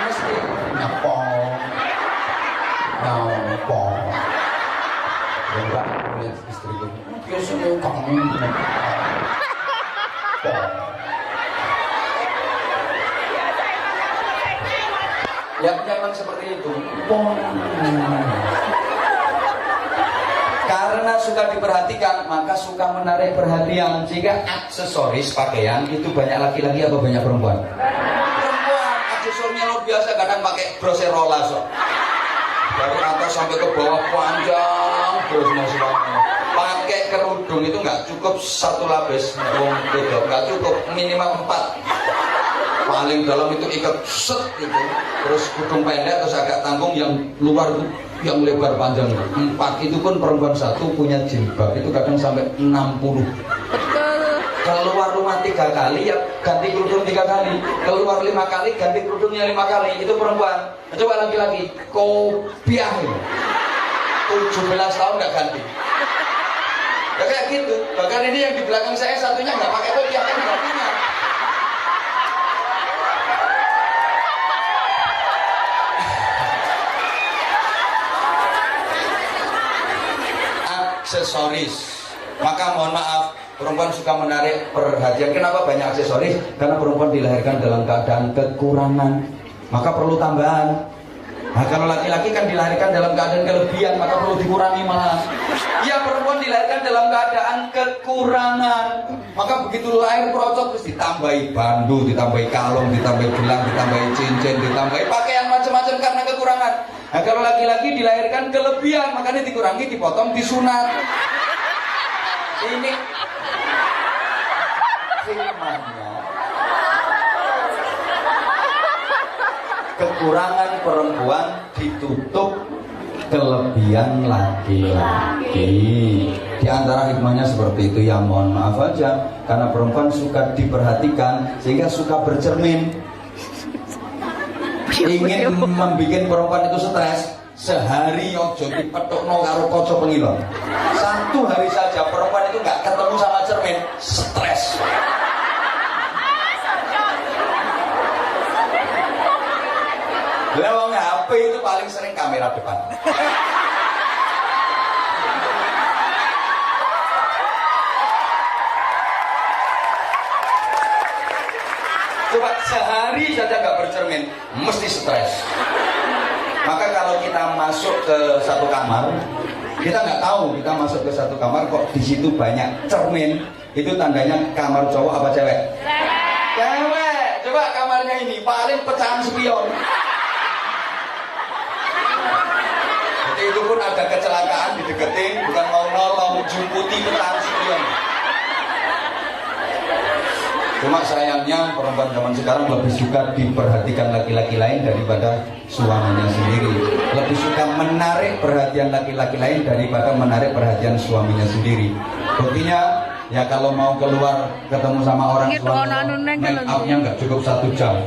Mesti nyapong. Enggak lihat istriku. Biasanya kamu ya memang seperti itu. Karena suka diperhatikan, maka suka menarik perhatian. Sehingga aksesoris pakaian itu banyak laki-laki apa banyak perempuan? Perempuan, aksesorisnya luar biasa. Kadang pakai broserola so. Dari atas sampai ke bawah panjang terus semuanya. Pakai kerudung itu nggak cukup 1 lapis, nggak cukup, minimal 4. paling dalam itu ikat set gitu, terus kudung pendek, terus agak tanggung, yang luar itu yang lebar panjang 4. Itu pun perempuan satu punya jilbab itu kadang sampai 60. Betul. Keluar rumah 3 kali ya ganti kerudung 3 kali, keluar 5 kali ganti kerudungnya 5 kali. Itu perempuan. Coba laki-laki kopiah itu 17 tahun nggak ganti. Ya kayak gitu. Bahkan ini yang di belakang saya satunya nggak pakai kopiah kan nggak punya. Aksesoris. Maka mohon maaf, perempuan suka menarik perhatian. Kenapa banyak aksesoris? Karena perempuan dilahirkan dalam keadaan kekurangan, maka perlu tambahan. Nah, kalau laki-laki kan dilahirkan dalam keadaan kelebihan, maka perlu dikurangi malah. Ya, perempuan dilahirkan dalam keadaan kekurangan, maka begitu lahir procot terus ditambahi bandu, ditambahi kalung, ditambahi gelang, ditambahi cincin, ditambahi pakaian macam-macam karena kekurangan. Nah, kalau laki-laki dilahirkan kelebihan, makanya dikurangi, dipotong, disunat. Ini hikmahnya. Kekurangan perempuan ditutup kelebihan laki-laki. Di antara hikmahnya seperti itu, ya mohon maaf aja, karena perempuan suka diperhatikan sehingga suka bercermin. Ingin membuat perempuan itu stres, sehari ojo dipethukno karo kaca pengilon. 1 hari saja perempuan itu nggak ketemu sama cermin, stres. Lewat HP itu paling sering kamera depan. Coba sehari saja nggak bercermin, mesti stres. Maka kalau kita masuk ke satu kamar, kita nggak tahu kita masuk ke satu kamar kok di situ banyak cermin, itu tandanya kamar cowok apa cewek? Cewek. Coba kamarnya ini paling pecahan spion. Jadi itu pun ada kecelakaan dideketin, bukan mau nolong, jumputi pecahan spion. Cuma sayangnya perempuan zaman sekarang lebih suka diperhatikan laki-laki lain daripada suaminya sendiri. Lebih suka menarik perhatian laki-laki lain daripada menarik perhatian suaminya sendiri. Buktinya, ya kalau mau keluar ketemu sama orang suami, make upnya nggak cukup 1 jam.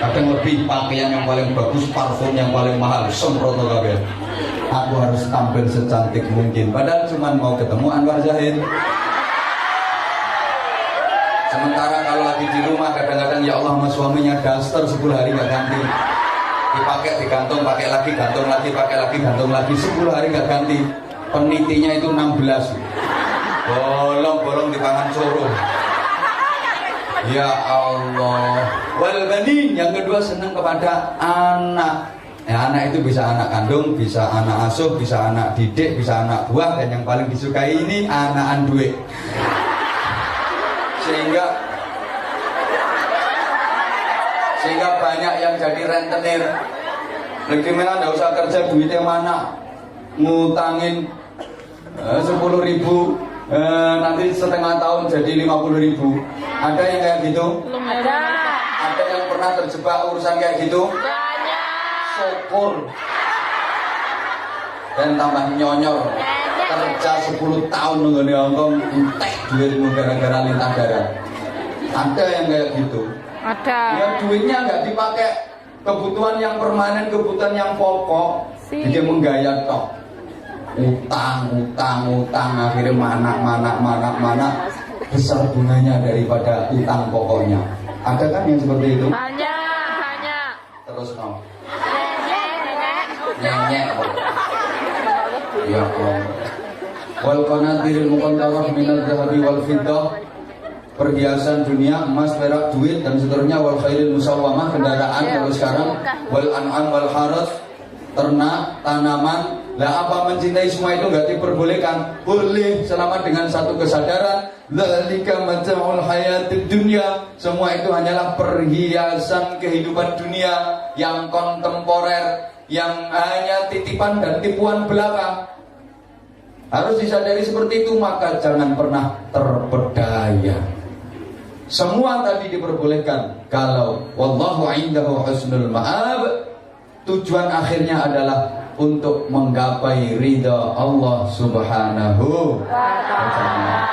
Kadang lebih, pakaian yang paling bagus, parfum yang paling mahal, semprot kabel. Aku harus tampil secantik mungkin. Padahal cuma mau ketemu Anwar Zahid. Sementara kalau lagi di rumah kadang-kadang ya Allah sama suaminya daster 10 hari nggak ganti, dipakai digantung, pakai lagi, gantung lagi, pakai lagi, gantung lagi, 10 hari nggak ganti. Penitinya itu 16, bolong-bolong di tangan coro. Ya Allah. Wal banin, yang kedua senang kepada anak. Ya, anak itu bisa anak kandung, bisa anak asuh, bisa anak didik, bisa anak buah, dan yang paling disukai ini anakan duit. Sehingga banyak yang jadi rentenir. Gimana nggak usah kerja, duitnya mana? Ngutangin 10.000, nanti setengah tahun jadi 50.000. Ada yang kayak gitu? Ada. Ada yang pernah terjebak urusan kayak gitu? Banyak. Syukur. Dan tambah nyonyor. Kerja 10 tahun nunggu di Hongkong, entek duitmu gara-gara lintah darah. Ada yang kayak gitu. Ada. Ya duitnya nggak dipakai kebutuhan yang permanen, kebutuhan yang pokok, dia menggaya tok. Utang, akhirnya mana besar bunganya daripada utang pokoknya. Ada kan yang seperti itu? Banyak. Terus no. Nenek. Nyenyek. Ya Allah. Wal qanatiril muqantarah minal dhahabi wal fiddah, perhiasan dunia, emas, perak, duit dan seterusnya, wal khairil musawwamah, kendaraan kalau sekarang, wal an'am wal haras, ternak, tanaman. Lah apa mencintai semua itu enggak diperbolehkan? Boleh selama dengan satu kesadaran, dzalika mata'ul hayatid dunya, semua itu hanyalah perhiasan kehidupan dunia yang kontemporer, yang hanya titipan dan tipuan belaka. Harus disadari seperti itu, maka jangan pernah terpedaya. Semua tadi diperbolehkan, kalau wallahu indahu husnul ma'ab, tujuan akhirnya adalah untuk menggapai ridha Allah Subhanahu wa ta'ala.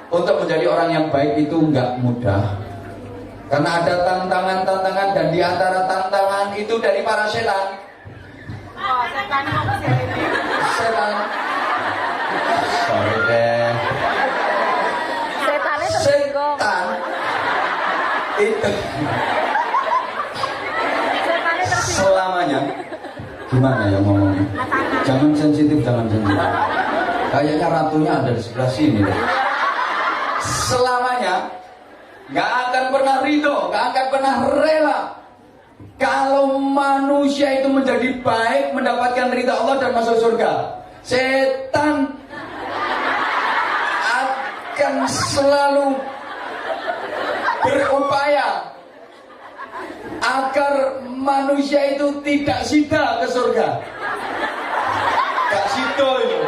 Untuk menjadi orang yang baik itu enggak mudah, karena ada tantangan-tantangan, dan di antara tantangan itu dari para setan. Setan. Sorry deh. Setannya tersinggung. Setan itu Setannya tersinggung. selamanya gimana ya ngomongnya? Jangan sensitif. Kayaknya ratunya ada di sebelah sini deh. Selamanya nggak akan pernah ridho, nggak akan pernah rela kalau manusia itu menjadi baik, mendapatkan ridha Allah dan masuk surga. Setan akan selalu berupaya agar manusia itu tidak sida ke surga. Gak sido itu.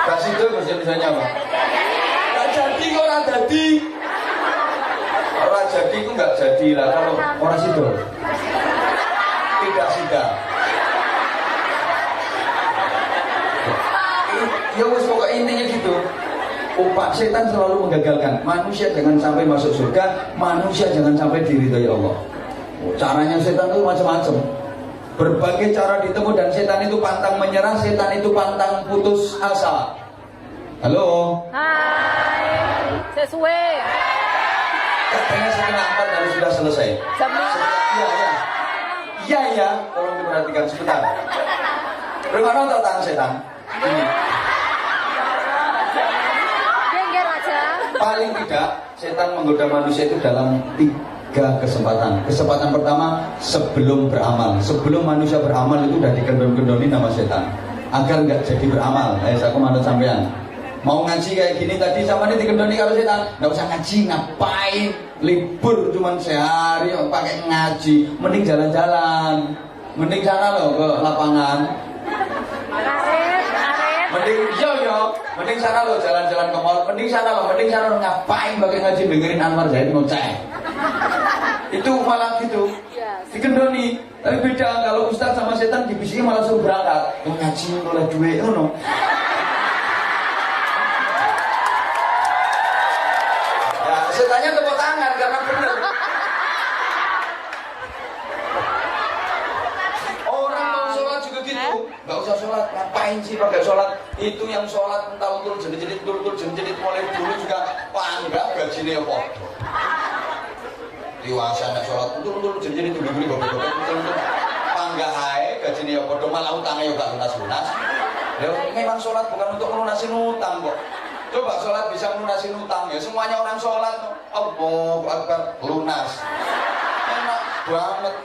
Gak sido bahasa Indonesianya apa? Gak jadi kok ora dadi. Ora jadi itu gak jadi lah kalau orang sido. Tidak sida. Ya wis pokok intinya gitu. Upah setan selalu menggagalkan. Manusia jangan sampai masuk surga, manusia jangan sampai diridhai Allah. Caranya setan itu macam-macam. Berbagai cara ditemu, dan setan itu pantang menyerah, setan itu pantang putus asa. Halo. Hai. Sesuai. Katanya setengah 4 harus sudah selesai. Iya, tolong diperhatikan sebentar. Bagaimana tentang setan? Ini. Gengger aja. Paling tidak setan menggoda manusia itu dalam 3 kesempatan. Kesempatan pertama sebelum beramal. Sebelum manusia beramal itu udah dikendon-kendoni nama setan agar nggak jadi beramal. Saya manut sampean. Mau ngaji kayak gini tadi sama ini dikendoni kalau setan, nggak usah ngaji, ngapain? Libur cuman sehari pakai ngaji, mending jalan-jalan, mending sana loh ke lapangan. Karet. Mending sana lo jalan-jalan ke mall, mending sana lo ngapain pakai ngaji dengerin Anwar Zaid ngoceh. Itu malah gitu. Dikendoni. Tapi beda kalau ustaz sama setan dibisiki malah suruh berangkat. Ngaji oleh duit ngono. Ya, setannya tepuk tangan karena bener. Orang mau sholat juga gitu. Gak usah sholat, ngapain sih pakai sholat? Itu yang sholat entah untuk jenis-jenis mulai dulu juga panggah gajinya ya podo. Dewasa nak sholat untuk jenis beli-beli gobe-gobe panggah hai gajinya ya podo, malah utangnya ya gak lunas-lunas. Memang sholat bukan untuk melunasin utang kok. Coba sholat bisa melunasin utang ya, semuanya orang sholat Allahu Akbar lunas. Enak banget.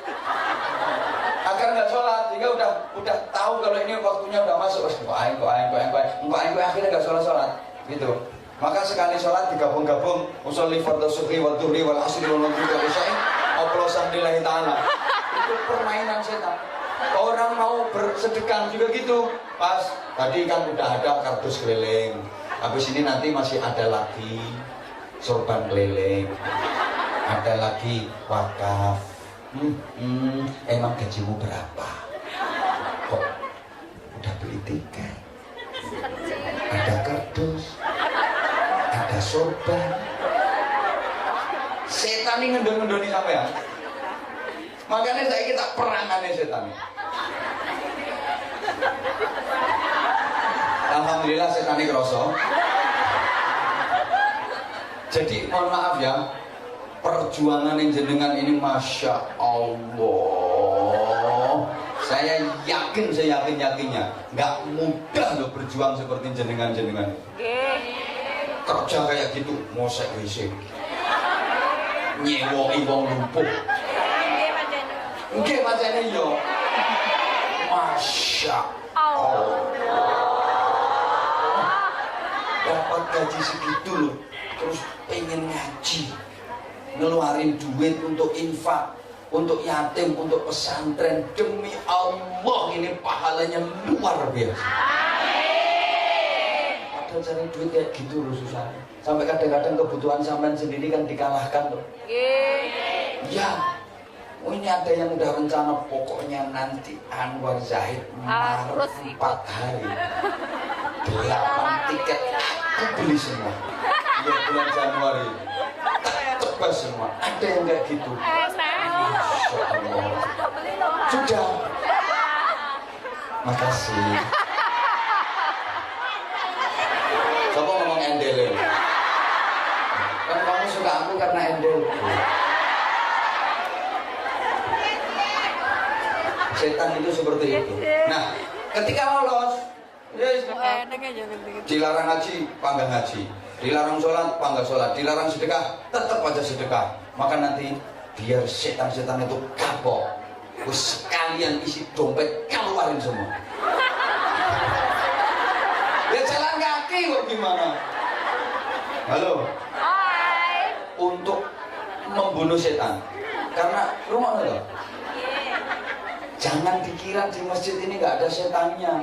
Agar nggak sholat, sehingga udah tahu kalau ini waktunya udah masuk, kok akhirnya nggak sholat gitu. Maka sekali sholat digabung-gabung, usolli fardhu subhi wa dhuhri wal asri wal maghrib wal isya'i oplosan lillahi ta'ala. Itu permainan setan. Orang mau bersedekah juga gitu. Pas tadi kan udah ada kardus keliling, habis ini nanti masih ada lagi sorban keliling, ada lagi wakaf. Emang gajimu berapa? Kok udah beli tiket? Ada kardus, ada sorban. Setan ini ngendon-ngendoni sampean. Makanya saya kita perangannya setan. Alhamdulillah setan ini kerosok. Jadi mohon maaf ya, perjuangan yang jenengan ini Masya Allah, saya yakinnya nggak mudah loh berjuang seperti jenengan kerja kayak gitu, mosek WC nyewoi wong lumpuh nggih macane yo Masya Allah, dapat gaji segitu loh, terus pengen ngaji, ngeluarin duit untuk infak, untuk yatim, untuk pesantren. Demi Allah ini pahalanya luar biasa. ada cari duit kayak gitu loh susah. Sampai kadang-kadang kebutuhan sampean sendiri kan dikalahkan loh. Ya, oh ini ada yang udah rencana pokoknya nanti Anwar Zahid Harus 4 hari 8 tiket beli semua. Ya bulan Januari tebas semua. Ada yang kayak gitu. Masya Allah. Sudah. Makasih. Coba ngomong endel. Kan kamu suka aku karena endel. Setan itu seperti itu. Nah, ketika lolos, dilarang ngaji, panggang ngaji, dilarang sholat, panggang sholat, dilarang sedekah, tetap aja sedekah. Maka nanti biar setan-setan itu kapok, sekalian isi dompet keluarin semua. Ya jalan kaki kok gimana? Halo. Hai. Untuk membunuh setan, karena rumah lo. Jangan dikira di masjid ini nggak ada setannya.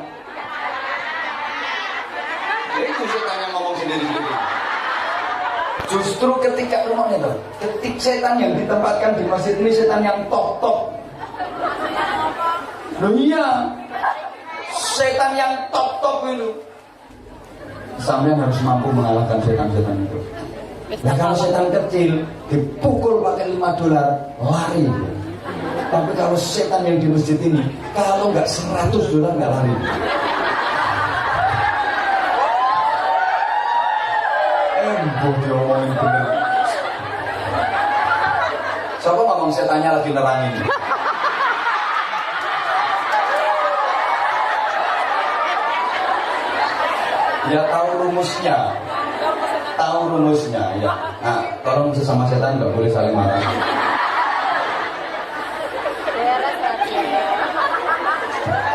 Ya itu setannya ngomong sendiri-sendiri. Justru ketika rumah itu, ketika setan yang ditempatkan di masjid ini setan yang top. Loh iya, setan yang top itu. Sampai harus mampu mengalahkan setan-setan itu. Nah kalau setan kecil dipukul pakai $5, lari. Tapi kalau setan yang di masjid ini, kalau nggak $100 nggak lari. Diomongin bener. Siapa ngomong setannya lagi nerangin? Ya tahu rumusnya ya. Nah, tolong sesama setan nggak boleh saling marah.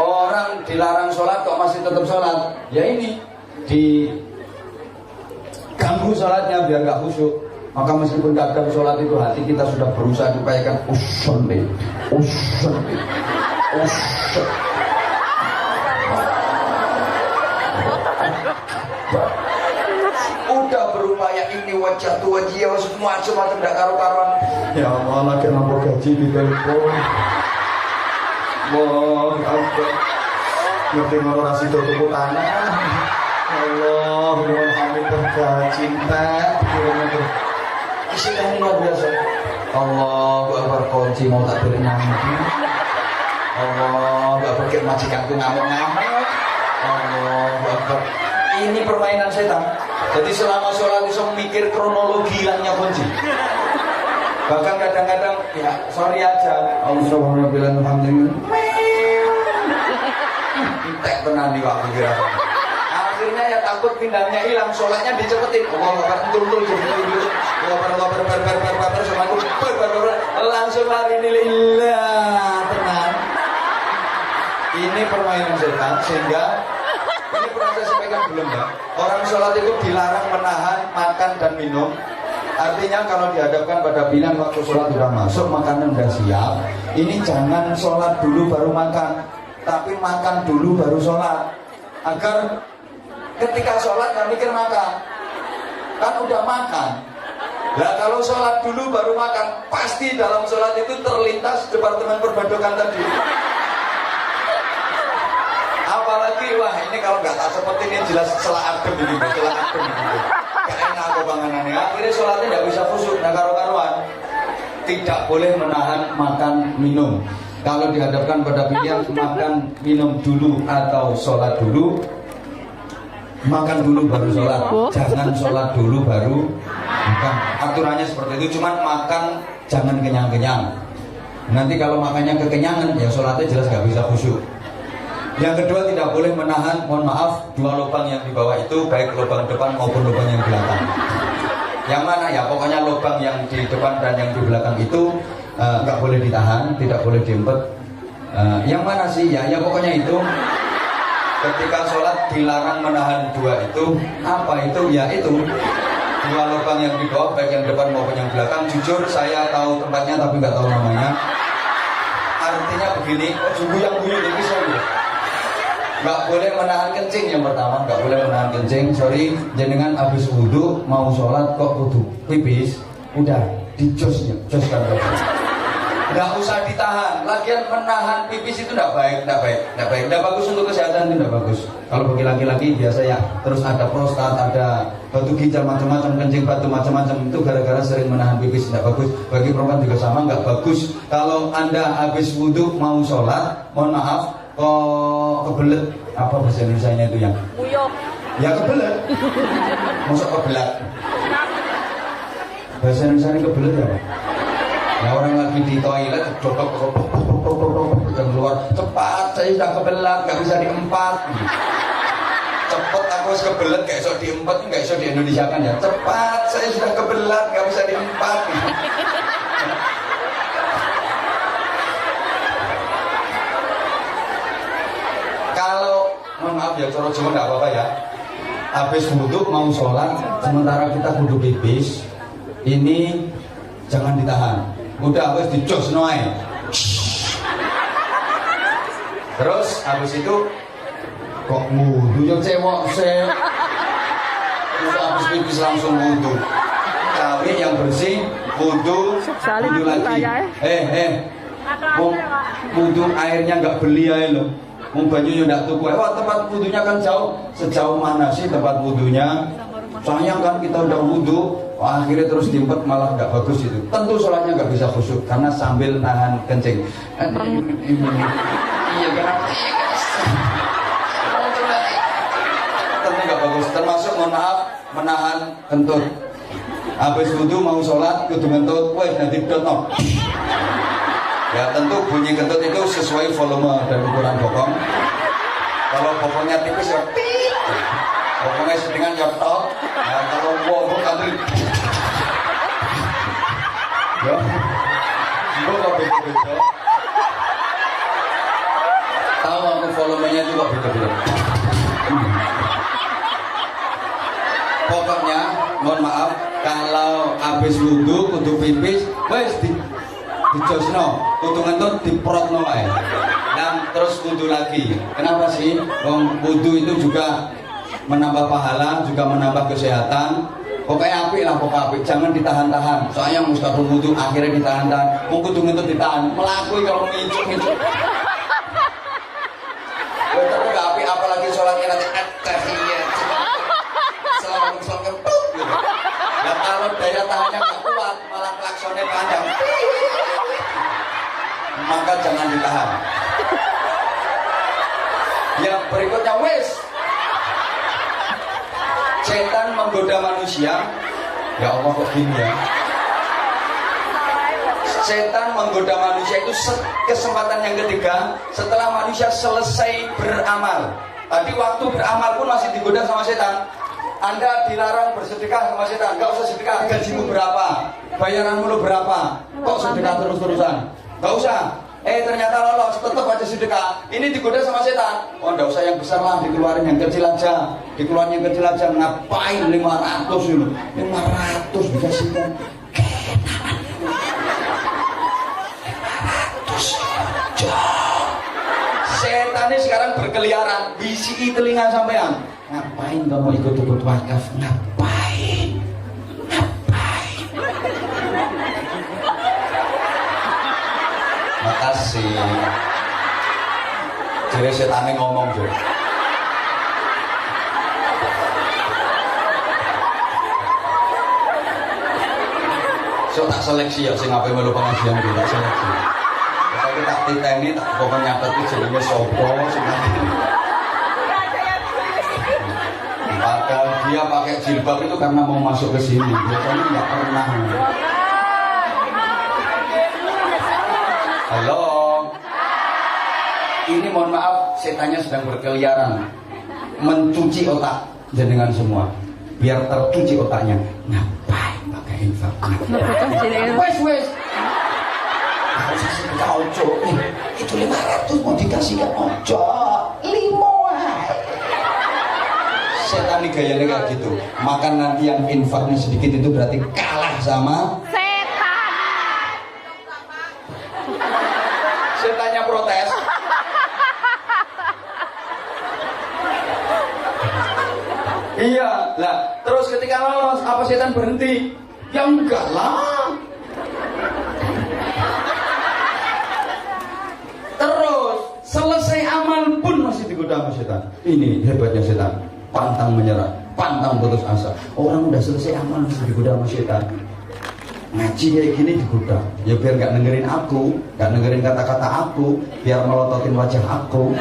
Orang dilarang sholat kok masih tetap sholat, ya ini diganggu sholatnya biar nggak khusyuk. Maka meskipun kadang sholat itu hati kita sudah berusaha diupayakan usolli. Udah berupaya ini wajah tua dia semua tidak karu-karuan. Ya Allah, lagi nambah gaji di telepon. Wah, Allah. Ngerti ngorasi tutup tanah. Allah, dengan kami bercinta. Istilahnya luar biasa. Allah, Akbar kunci mau tak bernyanyi. Allah, Akbar kira majikanku ngamuk-ngamuk. Allah, Akbar. Ini permainan setan. Jadi selama sholat bisa mikir kronologi hilangnya kunci. Bahkan kadang-kadang ya sorry aja. Alhamdulillah. Tek tenan di waktu kira. Akhirnya ya takut pindahnya hilang, sholatnya dicepetin. Langsung lari nilailah tenang. Ini permainan setan sehingga ini pernah saya sampaikan belum ya? Orang sholat itu dilarang menahan makan dan minum. Artinya kalau dihadapkan pada pilihan waktu sholat sudah masuk, makanan sudah siap. Ini jangan sholat dulu baru makan, tapi makan dulu baru sholat. Agar ketika sholat nggak mikir makan, kan udah makan. Nah kalau sholat dulu baru makan, pasti dalam sholat itu terlintas departemen perbadokan tadi. Apalagi wah ini kalau nggak tak seperti ini jelas celah adem ini, celah adem ini. Gak enak aku panganannya. Akhirnya sholatnya nggak bisa khusyuk, nah karu-karuan. Tidak boleh menahan makan minum. Kalau dihadapkan pada pilihan makan minum dulu atau sholat dulu, makan dulu baru sholat. Jangan sholat dulu baru makan. Aturannya seperti itu. Cuman makan jangan kenyang-kenyang. Nanti kalau makannya kekenyangan, ya sholatnya jelas nggak bisa khusyuk. Yang kedua, tidak boleh menahan, mohon maaf, dua lubang yang di bawah itu, baik lubang depan maupun lubang yang belakang. Yang mana ya, pokoknya lubang yang di depan dan yang di belakang itu nggak boleh ditahan, tidak boleh diempet. Yang mana sih ya, ya pokoknya itu. Ketika sholat dilarang menahan dua itu. Apa itu? Ya itu dua lubang yang di bawah, baik yang depan maupun yang belakang. Jujur saya tahu tempatnya tapi nggak tahu namanya. Artinya begini, yang bunyi ini saya Nggak boleh menahan kencing yang pertama, nggak boleh menahan kencing. Sorry, jenengan habis wudhu mau sholat kok kudu pipis, udah dijosnya, joskan saja. Nggak usah ditahan. Lagian menahan pipis itu nggak baik, nggak baik, nggak baik, nggak bagus untuk kesehatan, itu nggak bagus. Kalau bagi laki-laki biasa ya, terus ada prostat, ada batu ginjal macam-macam, kencing batu macam-macam, itu gara-gara sering menahan pipis, nggak bagus. Bagi perempuan juga sama, nggak bagus. Kalau anda habis wudhu mau sholat, mohon maaf, kok kebelet, apa bahasa Indonesia-nya itu yang? Buyok. Ya kebelet. Masuk kebelet. Bahasa Indonesia ini kebelet ya, Pak? Ya orang lagi di toilet, dan keluar, cepat, saya sudah kebelet, nggak bisa diempat. Cepet aku harus kebelet, gak iso diempat, gak iso di Indonesia kan ya. Cepat, saya sudah kebelet, nggak bisa diempat. Kalau, mohon maaf ya, coro Jawa nggak apa-apa ya. Habis wudhu mau sholat, sementara kita kudu pipis, ini jangan ditahan. Udah habis dijos noai. Terus habis itu kok wudhu yang cewek sih. Terus habis pipis langsung wudhu. Kami yang bersih wudhu lagi. Wudhu airnya nggak beli aja loh. Mau bajunya nggak tuku. Wah tempat wudhunya kan jauh. Sejauh mana sih tempat wudhunya? Sayang kan kita udah wudhu, akhirnya terus diempet malah nggak bagus itu. Tentu sholatnya nggak bisa khusyuk karena sambil nahan kencing. Iya kenapa? Tentu nggak bagus. Termasuk mohon maaf menahan kentut. Habis wudhu mau sholat, kudu kentut, wes nanti dot. Ya tentu bunyi kentut itu sesuai volume dan ukuran bokong. Kalau bokongnya tipis ya pip. Bokongnya sedingan ya tok. Nah kalau bokong kantri. Ya. Gue kok beda-beda. Tahu aku volumenya itu kok beda-beda. Pokoknya mohon maaf kalau habis wudhu kudu pipis, wes dijosno, kudu ngentut diprotno ae. Dan terus wudhu lagi. Kenapa sih? Wudhu itu juga menambah pahala, juga menambah kesehatan. Pokoknya apik lah, pokoknya apik. Jangan ditahan-tahan. Soalnya mustahil wudhu akhirnya ditahan-tahan. Mau kudu ngentut ditahan. Melakui kalau ngincuk-ngincuk. Tapi gak apik, apalagi sholatnya nanti at-tahiyyat. Selamat sholat kentut gitu. Ya kalau daya tahannya gak kuat, malah klaksonnya panjang. Maka jangan ditahan. Yang berikutnya wes. Setan menggoda manusia. Ya Allah kok gini ya. Setan menggoda manusia itu kesempatan yang ketiga setelah manusia selesai beramal. Tadi waktu beramal pun masih digoda sama setan. Anda dilarang bersedekah sama setan. Gak usah sedekah, gajimu berapa, bayaranmu lo berapa, kok sedekah terus-terusan. Gak usah. Ternyata lolos, tetap aja sedekah. Ini digoda sama setan. Oh gak usah yang besar lah, dikeluarin yang kecil aja. Dikeluarin yang kecil aja. Ngapain 500 ini? 500 dikasihkan. 500 setan ini sekarang berkeliaran, bisi telinga sampean. Ngapain kamu ikut-ikut wakaf? Ngapain? Makasih. Jadi setannya ngomong juga. So tak seleksi ya, sing ngapain melu pengajian gitu, tak seleksi. Tapi tak titeni, tak pokoknya nyatet itu jadinya sopo, sing padahal dia pakai jilbab itu karena mau masuk ke sini. Biasanya nggak pernah. Halo. Ini mohon maaf, setannya sedang berkeliaran mencuci otak jenengan semua. Biar tercuci otaknya. Ngapain pakai infak? Wes. Ojo. Itu 500 mau dikasihkan ojo. 5. Setan ini gayanya kayak gitu. Makan nanti yang infaknya sedikit itu berarti kalah sama Setan. setannya protes. Iya, lah terus ketika lolos apa setan berhenti? Ya enggak lah. Terus selesai amal pun masih digoda sama setan. Ini hebatnya setan, pantang menyerah, pantang putus asa. Orang udah selesai amal masih digoda sama setan. Ngaji kayak gini digoda, ya biar nggak dengerin aku, nggak dengerin kata-kata aku, biar melototin wajah aku.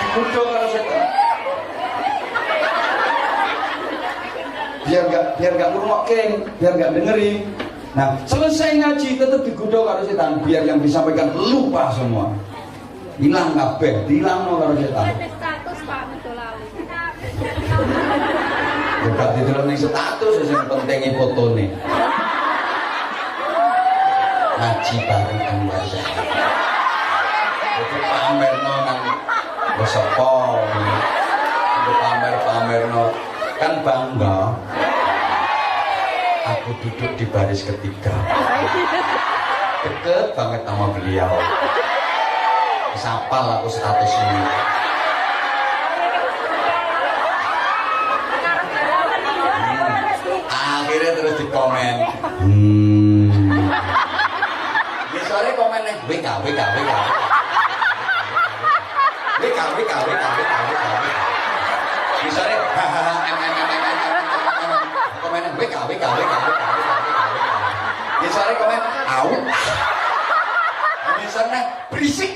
Digoda kalau setan. Biar nggak ngrungokke, biar nggak dengerin. Nah, selesai ngaji tetap digoda karo setan, biar yang disampaikan lupa semua. Hilang kabeh, hilang karo setan. Status Pak betul lali. Bukan didelok ning status sing penting fotone. Ngaji bareng kang saya. Itu pamerno nang sepo. Itu pamerno kan bangga. Aku duduk di baris ketiga. Deket banget sama beliau. Sapal aku status ini. Akhirnya terus di komen. Misalnya komennya WK. Misalnya komennya WK. Misalnya komen au. Misalnya berisik.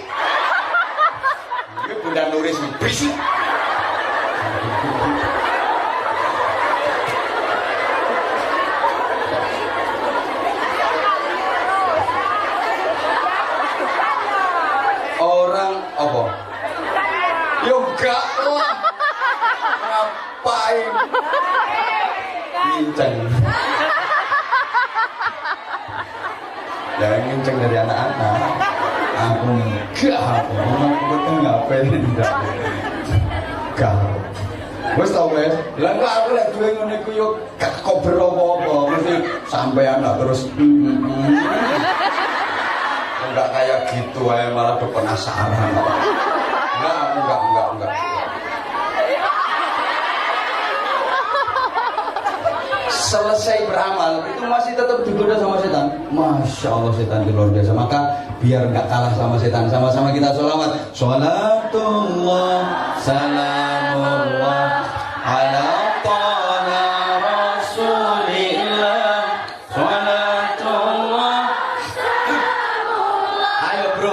Ini Bunda Nuris berisik. Orang apa? Yo enggak lah. Ngapain? Nginceng. Jangan nginceng dari anak-anak. Aku enggak. Aku ngapain tidak. Enggak. Wes tau wes. Lah kok aku lek duwe ngene iku yo gak kober apa-apa. Mesti sampean lah terus. Enggak kayak gitu aja malah penasaran. Enggak. Selesai beramal itu masih tetap digoda sama setan. Masya Allah setan itu luar biasa. Maka biar nggak kalah sama setan, sama-sama kita sholawat. Sholatullah, salamullah ala toha rasulillah. Sholatullah, salamullah. Ayo bro,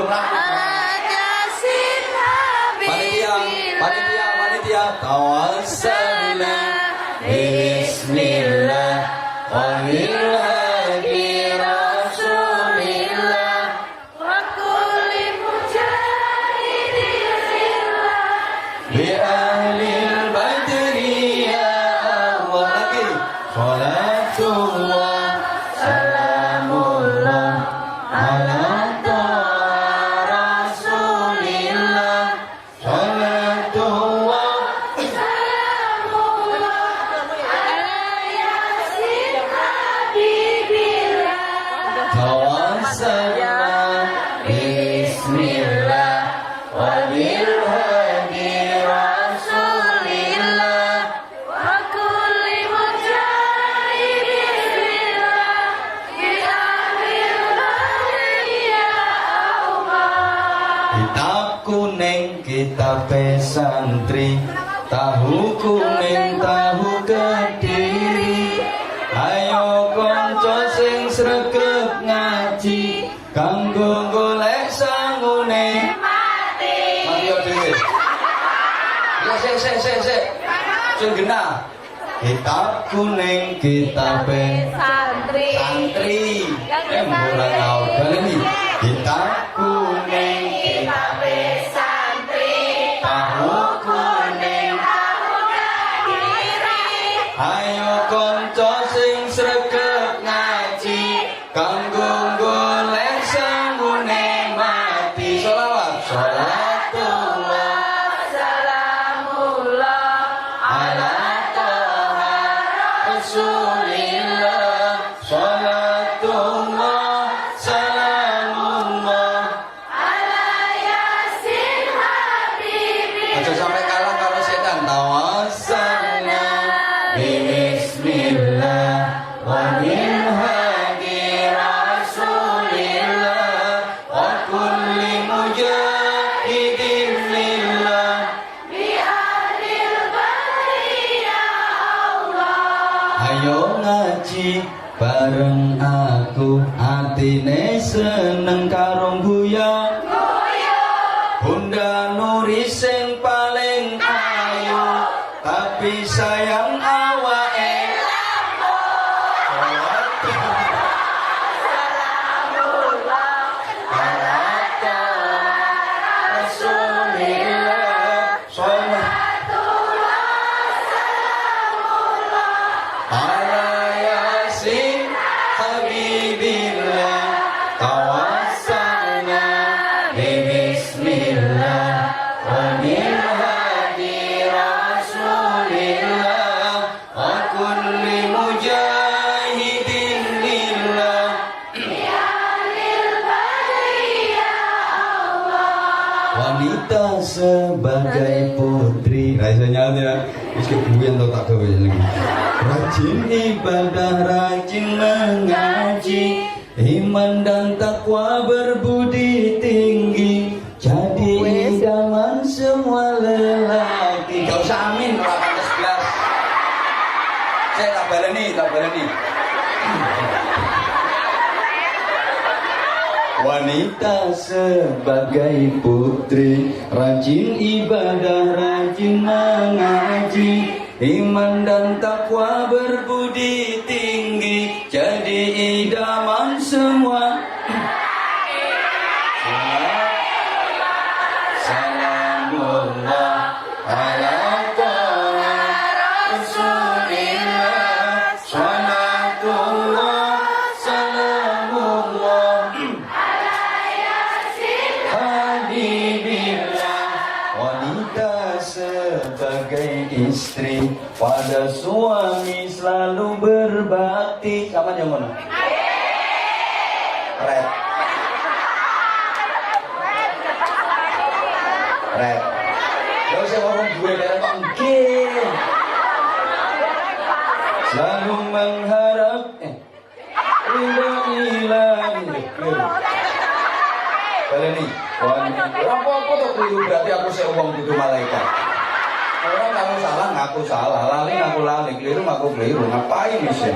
panitia, tawassalna bismillah wa bilhadi rasulillah Wa kulli mujahidin fillah. bi ahlil badri ya Allah. Lagi sholatullah salamullah ala toha rasulillah. Sholatullah tawassalna bismillah wa bilhadi rasulillah. Wa kulli mujahidin fillah. Bi ahlil badri ya Allah. Kitab kuning, kitab santri, tahu kuning, tahu Kediri. Ayo konco sing sregep ngaji, kanggo golek sangune Mati. yo dhewe. Ya sik. Sing genah. Kitab kuning, kitab Santri. santri. Murah kau dalemi. Kitab kuning, kitab Santri. tahu kuning. Ayo konco sing sregep ngaji, kanggo golek sangune mati. Sholawat. Sholatullah Salamullah ala toha rasulillah. Sholatullah salamullah ngaji bareng aku, atine seneng karo guyon. Bunda Nuri sing paling ayu, tapi sayang awake. Wanita sebagai putri, rasanya ya, istri yang lo tak tahu lagi. Rajin ibadah, rajin mengaji, iman dan takwa berbudi tinggi, jadi idaman semua lelaki. Gak usah amin, orang pantas belas. Saya tak berani. Wanita sebagai putri, rajin ibadah, rajin mengaji, iman dan takwa berbudi tinggi, jadi idaman semua. Salamullah ala Rasulillah, salatullah salamullah Habibillah. Wanita sebagai istri pada suami selalu berbakti. Sama yang mana? Red. Gak usah ngomong gue dari Pak Mungkin. Selalu mengharap ridho ilahi. Kalian nih, apa tuh keliru, berarti aku seuang gitu malaikat. Orang kamu salah, ngaku salah, lali ngaku lali, keliru ngaku keliru, ngapain sih?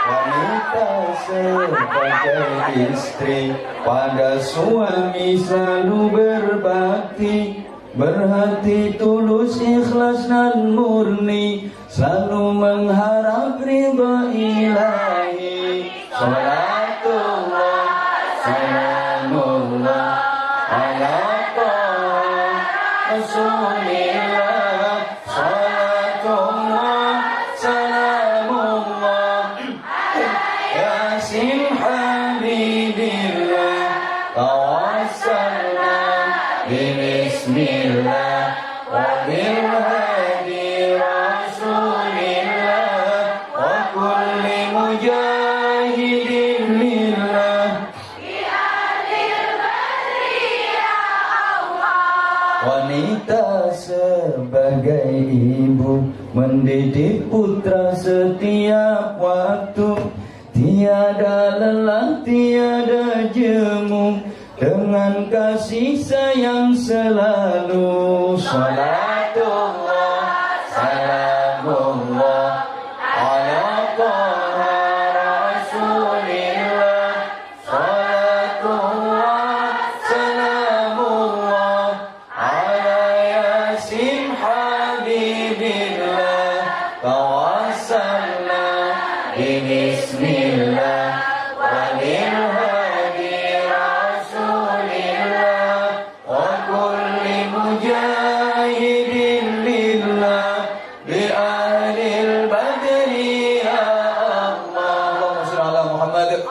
Wanita sebagai istri pada suami selalu berbakti, berhati tulus, ikhlas dan murni, selalu mengharap ridha ilahi. Salatullah salamullah ala Rasulillah, salatullah salamullah Yasin Habibillah, tawassalna bismillah wa bil hadi Rasulillah wa kulli mujahidin lillah. Wanita sebagai ibu mendidik putra setiap waktu, tiada lelah, tiada jemu, dengan kasih sayang selalu. Salatullah salamullah ala Rasulillah, salatullah salamullah ala Yasin Habibillah, tawassalna bismillah wa bil hadi Rasulillah wa kulli mujahidin lillah bi ahlil badri ya Allah. Allahumma sholli ala Muhammad.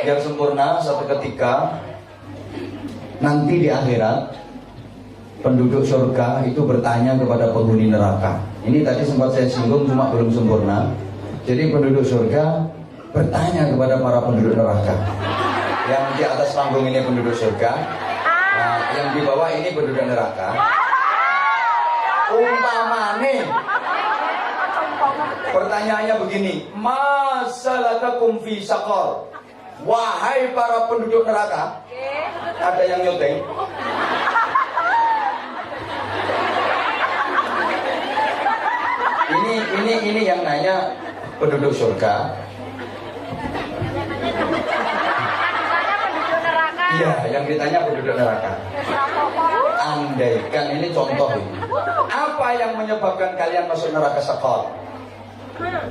Biar sempurna satu ketika nanti di akhirat penduduk surga itu bertanya kepada penghuni neraka. Ini tadi sempat saya singgung cuma belum sempurna. Jadi penduduk surga bertanya kepada para penduduk neraka. Yang di atas panggung ini penduduk surga, nah, yang di bawah ini penduduk neraka. Umpamane pertanyaannya begini, masalakakum fi saqar. Wahai para penduduk neraka, ada yang nyoteng? Ini yang nanya penduduk surga. Iya, yang ditanya penduduk neraka. Andaikan ini contoh ini. Apa yang menyebabkan kalian masuk neraka sekal?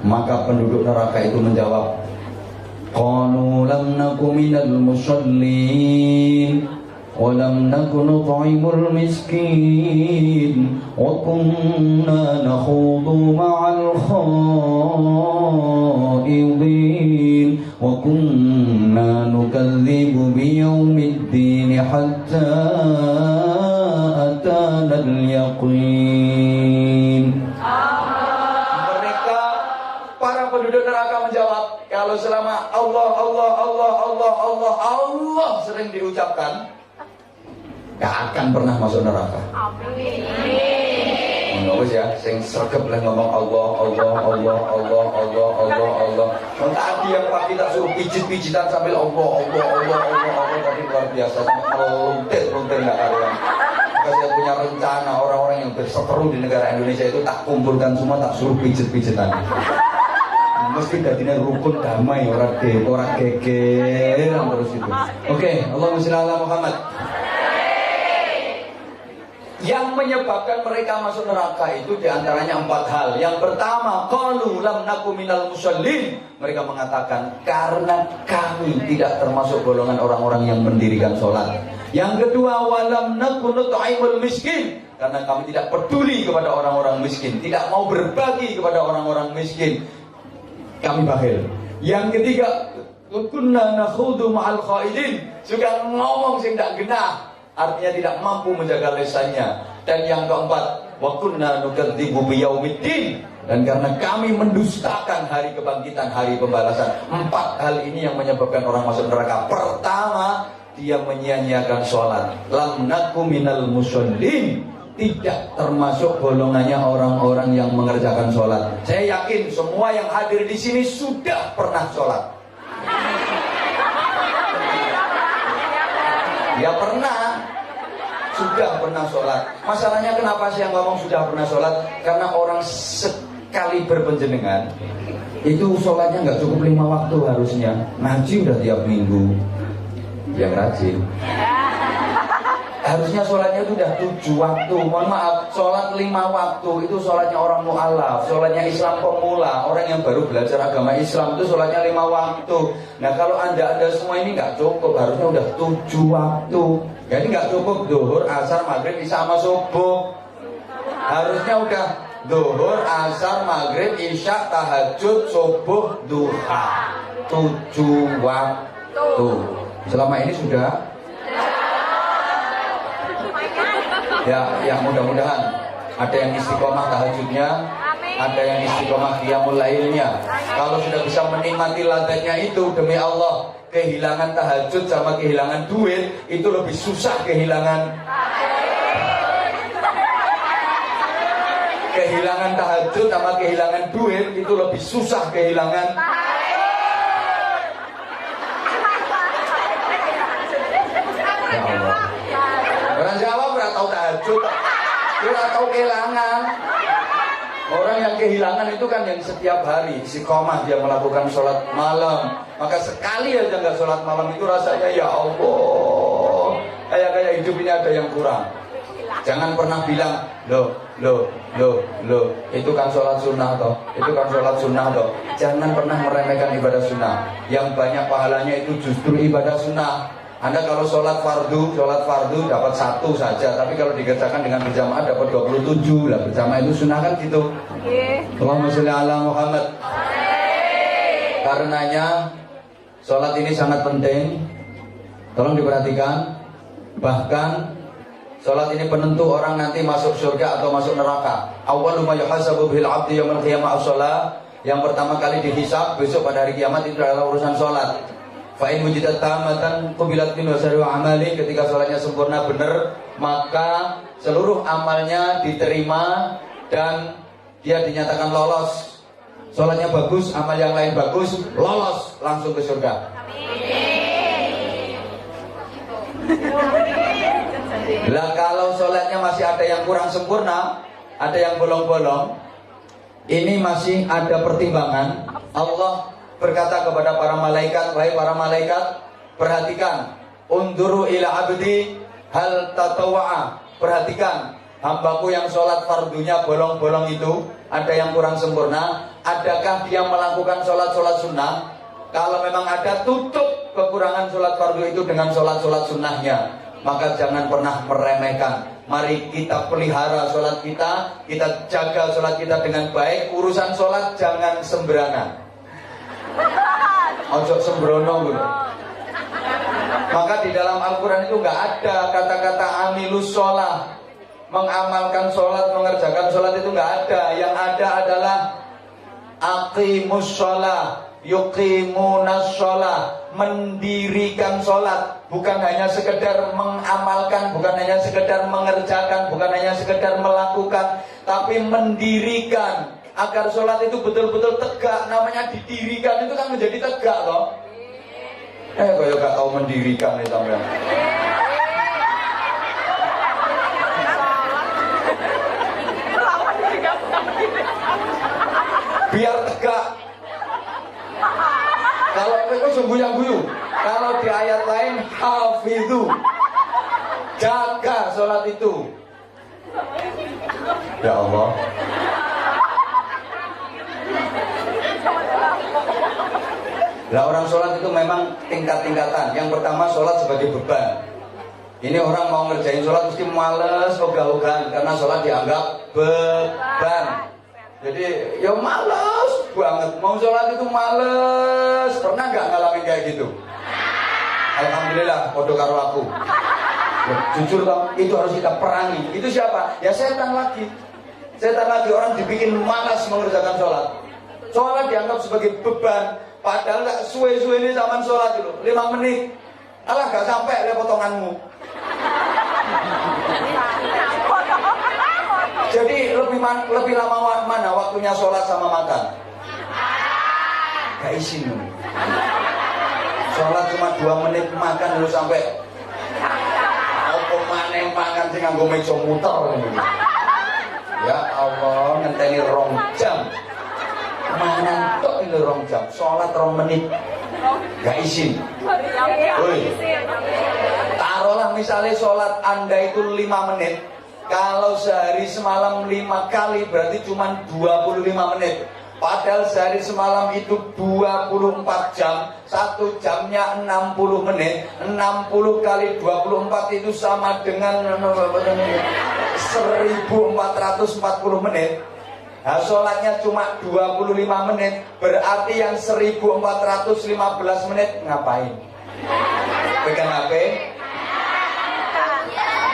Maka penduduk neraka itu menjawab, qalu lam naku minal musallin wa lam naku nut'imul miskin wa kunna nakhudu ma'al khaidin wa kunna nukadzibu biyaumiddin hatta atana al-yaqin. Para penduduk neraka menjawab, kalau selama Allah sering diucapkan, gak akan pernah masuk neraka. Menurut ya, sing sergap lah ngomong Allah. Tadi yang pagi tak suruh pijit-pijitan sambil Allah, tapi luar biasa sampai meluntir nggak kalian. Maka saya punya rencana orang-orang yang berseteru di negara Indonesia itu tak kumpulkan semua, tak suruh pijit-pijitan. Mesti jadinya rukun damai, orang gegeran terus itu. Oke, Allahumma sholli ala Muhammad. Yang menyebabkan mereka masuk neraka itu diantaranya 4 hal. Yang pertama, qalu lam naku minal musallin. Mereka mengatakan karena kami tidak termasuk golongan orang-orang yang mendirikan sholat. Yang kedua, walam naku nut'imul miskin. Karena kami tidak peduli kepada orang-orang miskin, tidak mau berbagi kepada orang-orang miskin. Kami bakhil. Yang ketiga, kunna nakhudu ma'al khaidin. Suka ngomong sing tak genah, artinya tidak mampu menjaga lisannya. Dan yang keempat, wa kunna nukadzibu biyaumiddin. Dan karena kami mendustakan hari kebangkitan, hari pembalasan. 4 hal ini yang menyebabkan orang masuk neraka. Pertama, dia menyia-nyiakan sholat. Lam naku minal musallin. Tidak termasuk golongannya orang-orang yang mengerjakan sholat. Saya yakin semua yang hadir di sini sudah pernah sholat. Ya pernah, sudah pernah sholat. Masalahnya kenapa sih yang ngomong sudah pernah sholat? Karena orang sekali berpenjenengan itu sholatnya nggak cukup 5 waktu harusnya. Ngaji udah tiap minggu. Yang rajin. Harusnya sholatnya itu udah 7 waktu. Mohon maaf, sholat 5 waktu itu sholatnya orang mu'alaf, sholatnya Islam pemula, orang yang baru belajar agama Islam itu sholatnya 5 waktu. Nah kalau anda semua ini nggak cukup, harusnya udah 7 waktu. Jadi nggak cukup zuhur, asar, maghrib, isya sama subuh. Harusnya udah zuhur, asar, maghrib, isya, tahajud, subuh, duha. 7 waktu. Selama ini sudah. Ya mudah-mudahan ada yang istiqomah tahajudnya, ada yang istiqomah qiyamul lailnya. Kalau sudah bisa menikmati ladanya itu, demi Allah, kehilangan tahajud sama kehilangan duit itu lebih susah kehilangan. Kehilangan tahajud sama kehilangan duit itu lebih susah kehilangan. Ya Allah. Orang Jawa pernah tahu tahajud, pernah tahu kehilangan. Orang yang kehilangan itu kan yang setiap hari istiqomah dia melakukan sholat malam. Maka sekali aja nggak sholat malam itu rasanya ya Allah, kayak hidup ini ada yang kurang. Jangan pernah bilang loh, itu kan sholat sunnah toh, itu kan sholat sunnah toh. Jangan pernah meremehkan ibadah sunnah. Yang banyak pahalanya itu justru ibadah sunnah. Anda kalau sholat fardu dapat 1 saja, tapi kalau dikerjakan dengan berjamaah dapat 27 lah. Berjamaah itu sunnah kan gitu. Allahumma sholli ala Muhammad. Karenanya sholat ini sangat penting. Tolong diperhatikan. Bahkan sholat ini penentu orang nanti masuk surga atau masuk neraka. Awwalu ma yuhasabu bil 'abdi yaumil qiyamah as-shalah. Yang pertama kali dihisab besok pada hari kiamat itu adalah urusan sholat. Fa'in wujidat tamatan qubilat min wasari'u amali. Ketika sholatnya sempurna benar, maka seluruh amalnya diterima dan dia dinyatakan lolos. Sholatnya bagus, amal yang lain bagus, lolos langsung ke surga. Lah kalau sholatnya masih ada yang kurang sempurna, ada yang bolong-bolong, ini masih ada pertimbangan. Allah berkata kepada para malaikat, wahai para malaikat, perhatikan, unduru ila abdi hal tatawa'a. Perhatikan hambaku yang sholat fardunya bolong-bolong itu, ada yang kurang sempurna, adakah dia melakukan sholat-sholat sunnah? Kalau memang ada, tutup kekurangan sholat fardu itu dengan sholat-sholat sunnahnya. Maka jangan pernah meremehkan. Mari kita pelihara sholat kita, kita jaga sholat kita dengan baik. Urusan sholat jangan sembarangan. Ojo sembrono gitu. Maka di dalam Al-Quran itu nggak ada kata-kata amilus sholat, mengamalkan sholat, mengerjakan sholat itu nggak ada. Yang ada adalah aqimus sholat, yuqimunas sholat, mendirikan sholat. Bukan hanya sekedar mengamalkan, bukan hanya sekedar mengerjakan, bukan hanya sekedar melakukan, tapi mendirikan agar sholat itu betul-betul tegak. Namanya didirikan itu kan menjadi tegak loh. Kaya gak tahu mendirikan nih sampean. Biar tegak. Kalau itu sembunyi-sembunyi. Kalau di ayat lain hafidhu, jaga sholat itu. Ya Allah. Nah, orang sholat itu memang tingkat-tingkatan. Yang pertama, sholat sebagai beban. Ini orang mau ngerjain sholat mesti males, ogah-ogahan, karena sholat dianggap beban. Jadi ya males banget, mau sholat itu males. Pernah nggak ngalamin kayak gitu? Alhamdulillah, podo karo aku. Ya, jujur dong, itu harus kita perangi. Itu siapa? Ya setan lagi. Setan lagi, orang dibikin malas mengerjakan sholat. Sholat dianggap sebagai beban. Padahal gak suwe-suwe ini zaman sholat dulu 5 menit. Alah gak sampai lihat potonganmu. Jadi lebih lama mana waktunya sholat sama makan? Gak isin. Sholat cuma 2 menit, makan dulu sampai apa maneh makan sing nganggo meja muter. Ya Allah, ngenteni 2 jam. Mana tok ini 2 jam, sholat 2 menit, gak izin. Woi, taruhlah misalnya sholat Anda itu 5 menit. Kalau sehari semalam 5 kali berarti cuma 25 menit. Padahal sehari semalam itu 24 jam, 1 jamnya 60 menit. 60 kali 24 itu sama dengan 1440 menit. Nah, sholatnya cuma 25 menit, berarti yang 1415 menit ngapain? Pegang HP?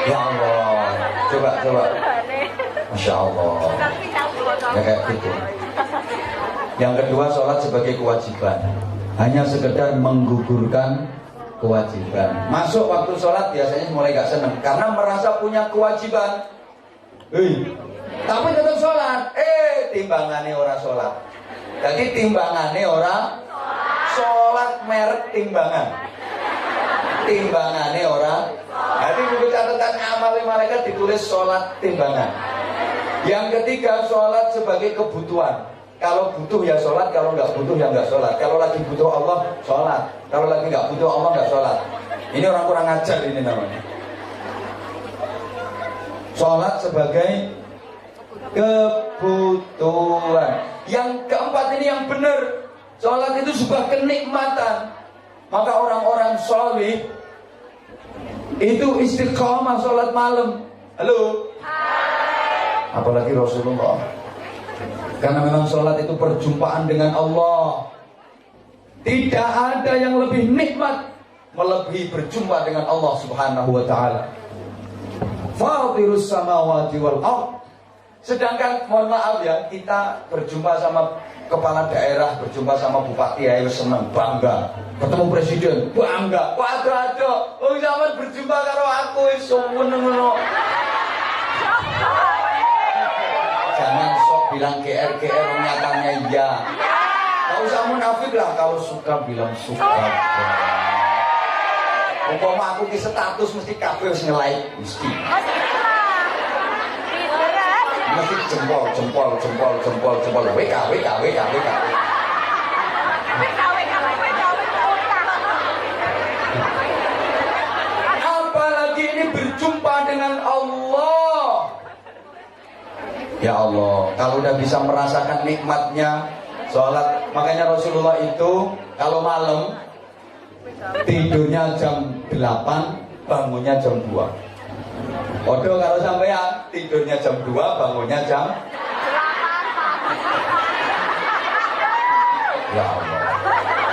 Ya Allah, coba. Masya Allah. Ya kayak gitu. Yang kedua, sholat sebagai kewajiban. Hanya sekedar menggugurkan kewajiban. Masuk waktu sholat biasanya mulai gak seneng karena merasa punya kewajiban. Tapi tetap sholat. Timbangannya orang sholat. Jadi timbangannya orang sholat merek timbangan. Timbangannya orang. Jadi buku catatan amal malaikat ditulis sholat timbangan. Yang ketiga, sholat sebagai kebutuhan. Kalau butuh ya sholat, kalau nggak butuh ya nggak sholat. Kalau lagi butuh Allah, sholat. Kalau lagi nggak butuh Allah, nggak sholat. Ini orang kurang ajar ini namanya. Sholat sebagai kebutuhan. Yang keempat ini yang benar. Sholat itu sebuah kenikmatan. Maka orang-orang sholih itu istiqomah sholat malam. Halo. Hai. Apalagi Rasulullah. Karena memang sholat itu perjumpaan dengan Allah. Tidak ada yang lebih nikmat melebihi berjumpa dengan Allah Subhanahu wa taala. Fatirus samawati wal ardh. Sedangkan mohon maaf ya, kita berjumpa sama kepala daerah, berjumpa sama bupati, ayo seneng, bangga. Ketemu presiden, bangga. Waduh, oh zaman berjumpa karo aku iso ngono. Jangan sok bilang GR nyatanya iya. Gak usah munafik lah, kalau suka bilang suka. Umpama aku ki status mesti kabeh wis nge-like mesti. mesti jempol, jempol, jempol, jempol, jempol. WK, WK, WK, WK. Apalagi ini berjumpa dengan Allah. Ya Allah, kalau udah bisa merasakan nikmatnya sholat, makanya Rasulullah itu kalau malam tidurnya jam 8, bangunnya jam 2. Odo kalau sampean tidurnya jam 2, bangunnya jam 8. Ya Allah.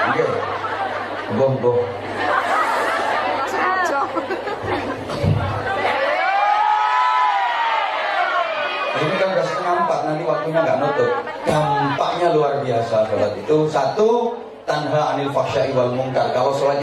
Oke. Boh. Ini kan udah setengah 4, nanti waktunya nggak nutup. Dampaknya luar biasa sholat itu. Satu, tanha anil fahsya'i wal munkar. Kalau sholat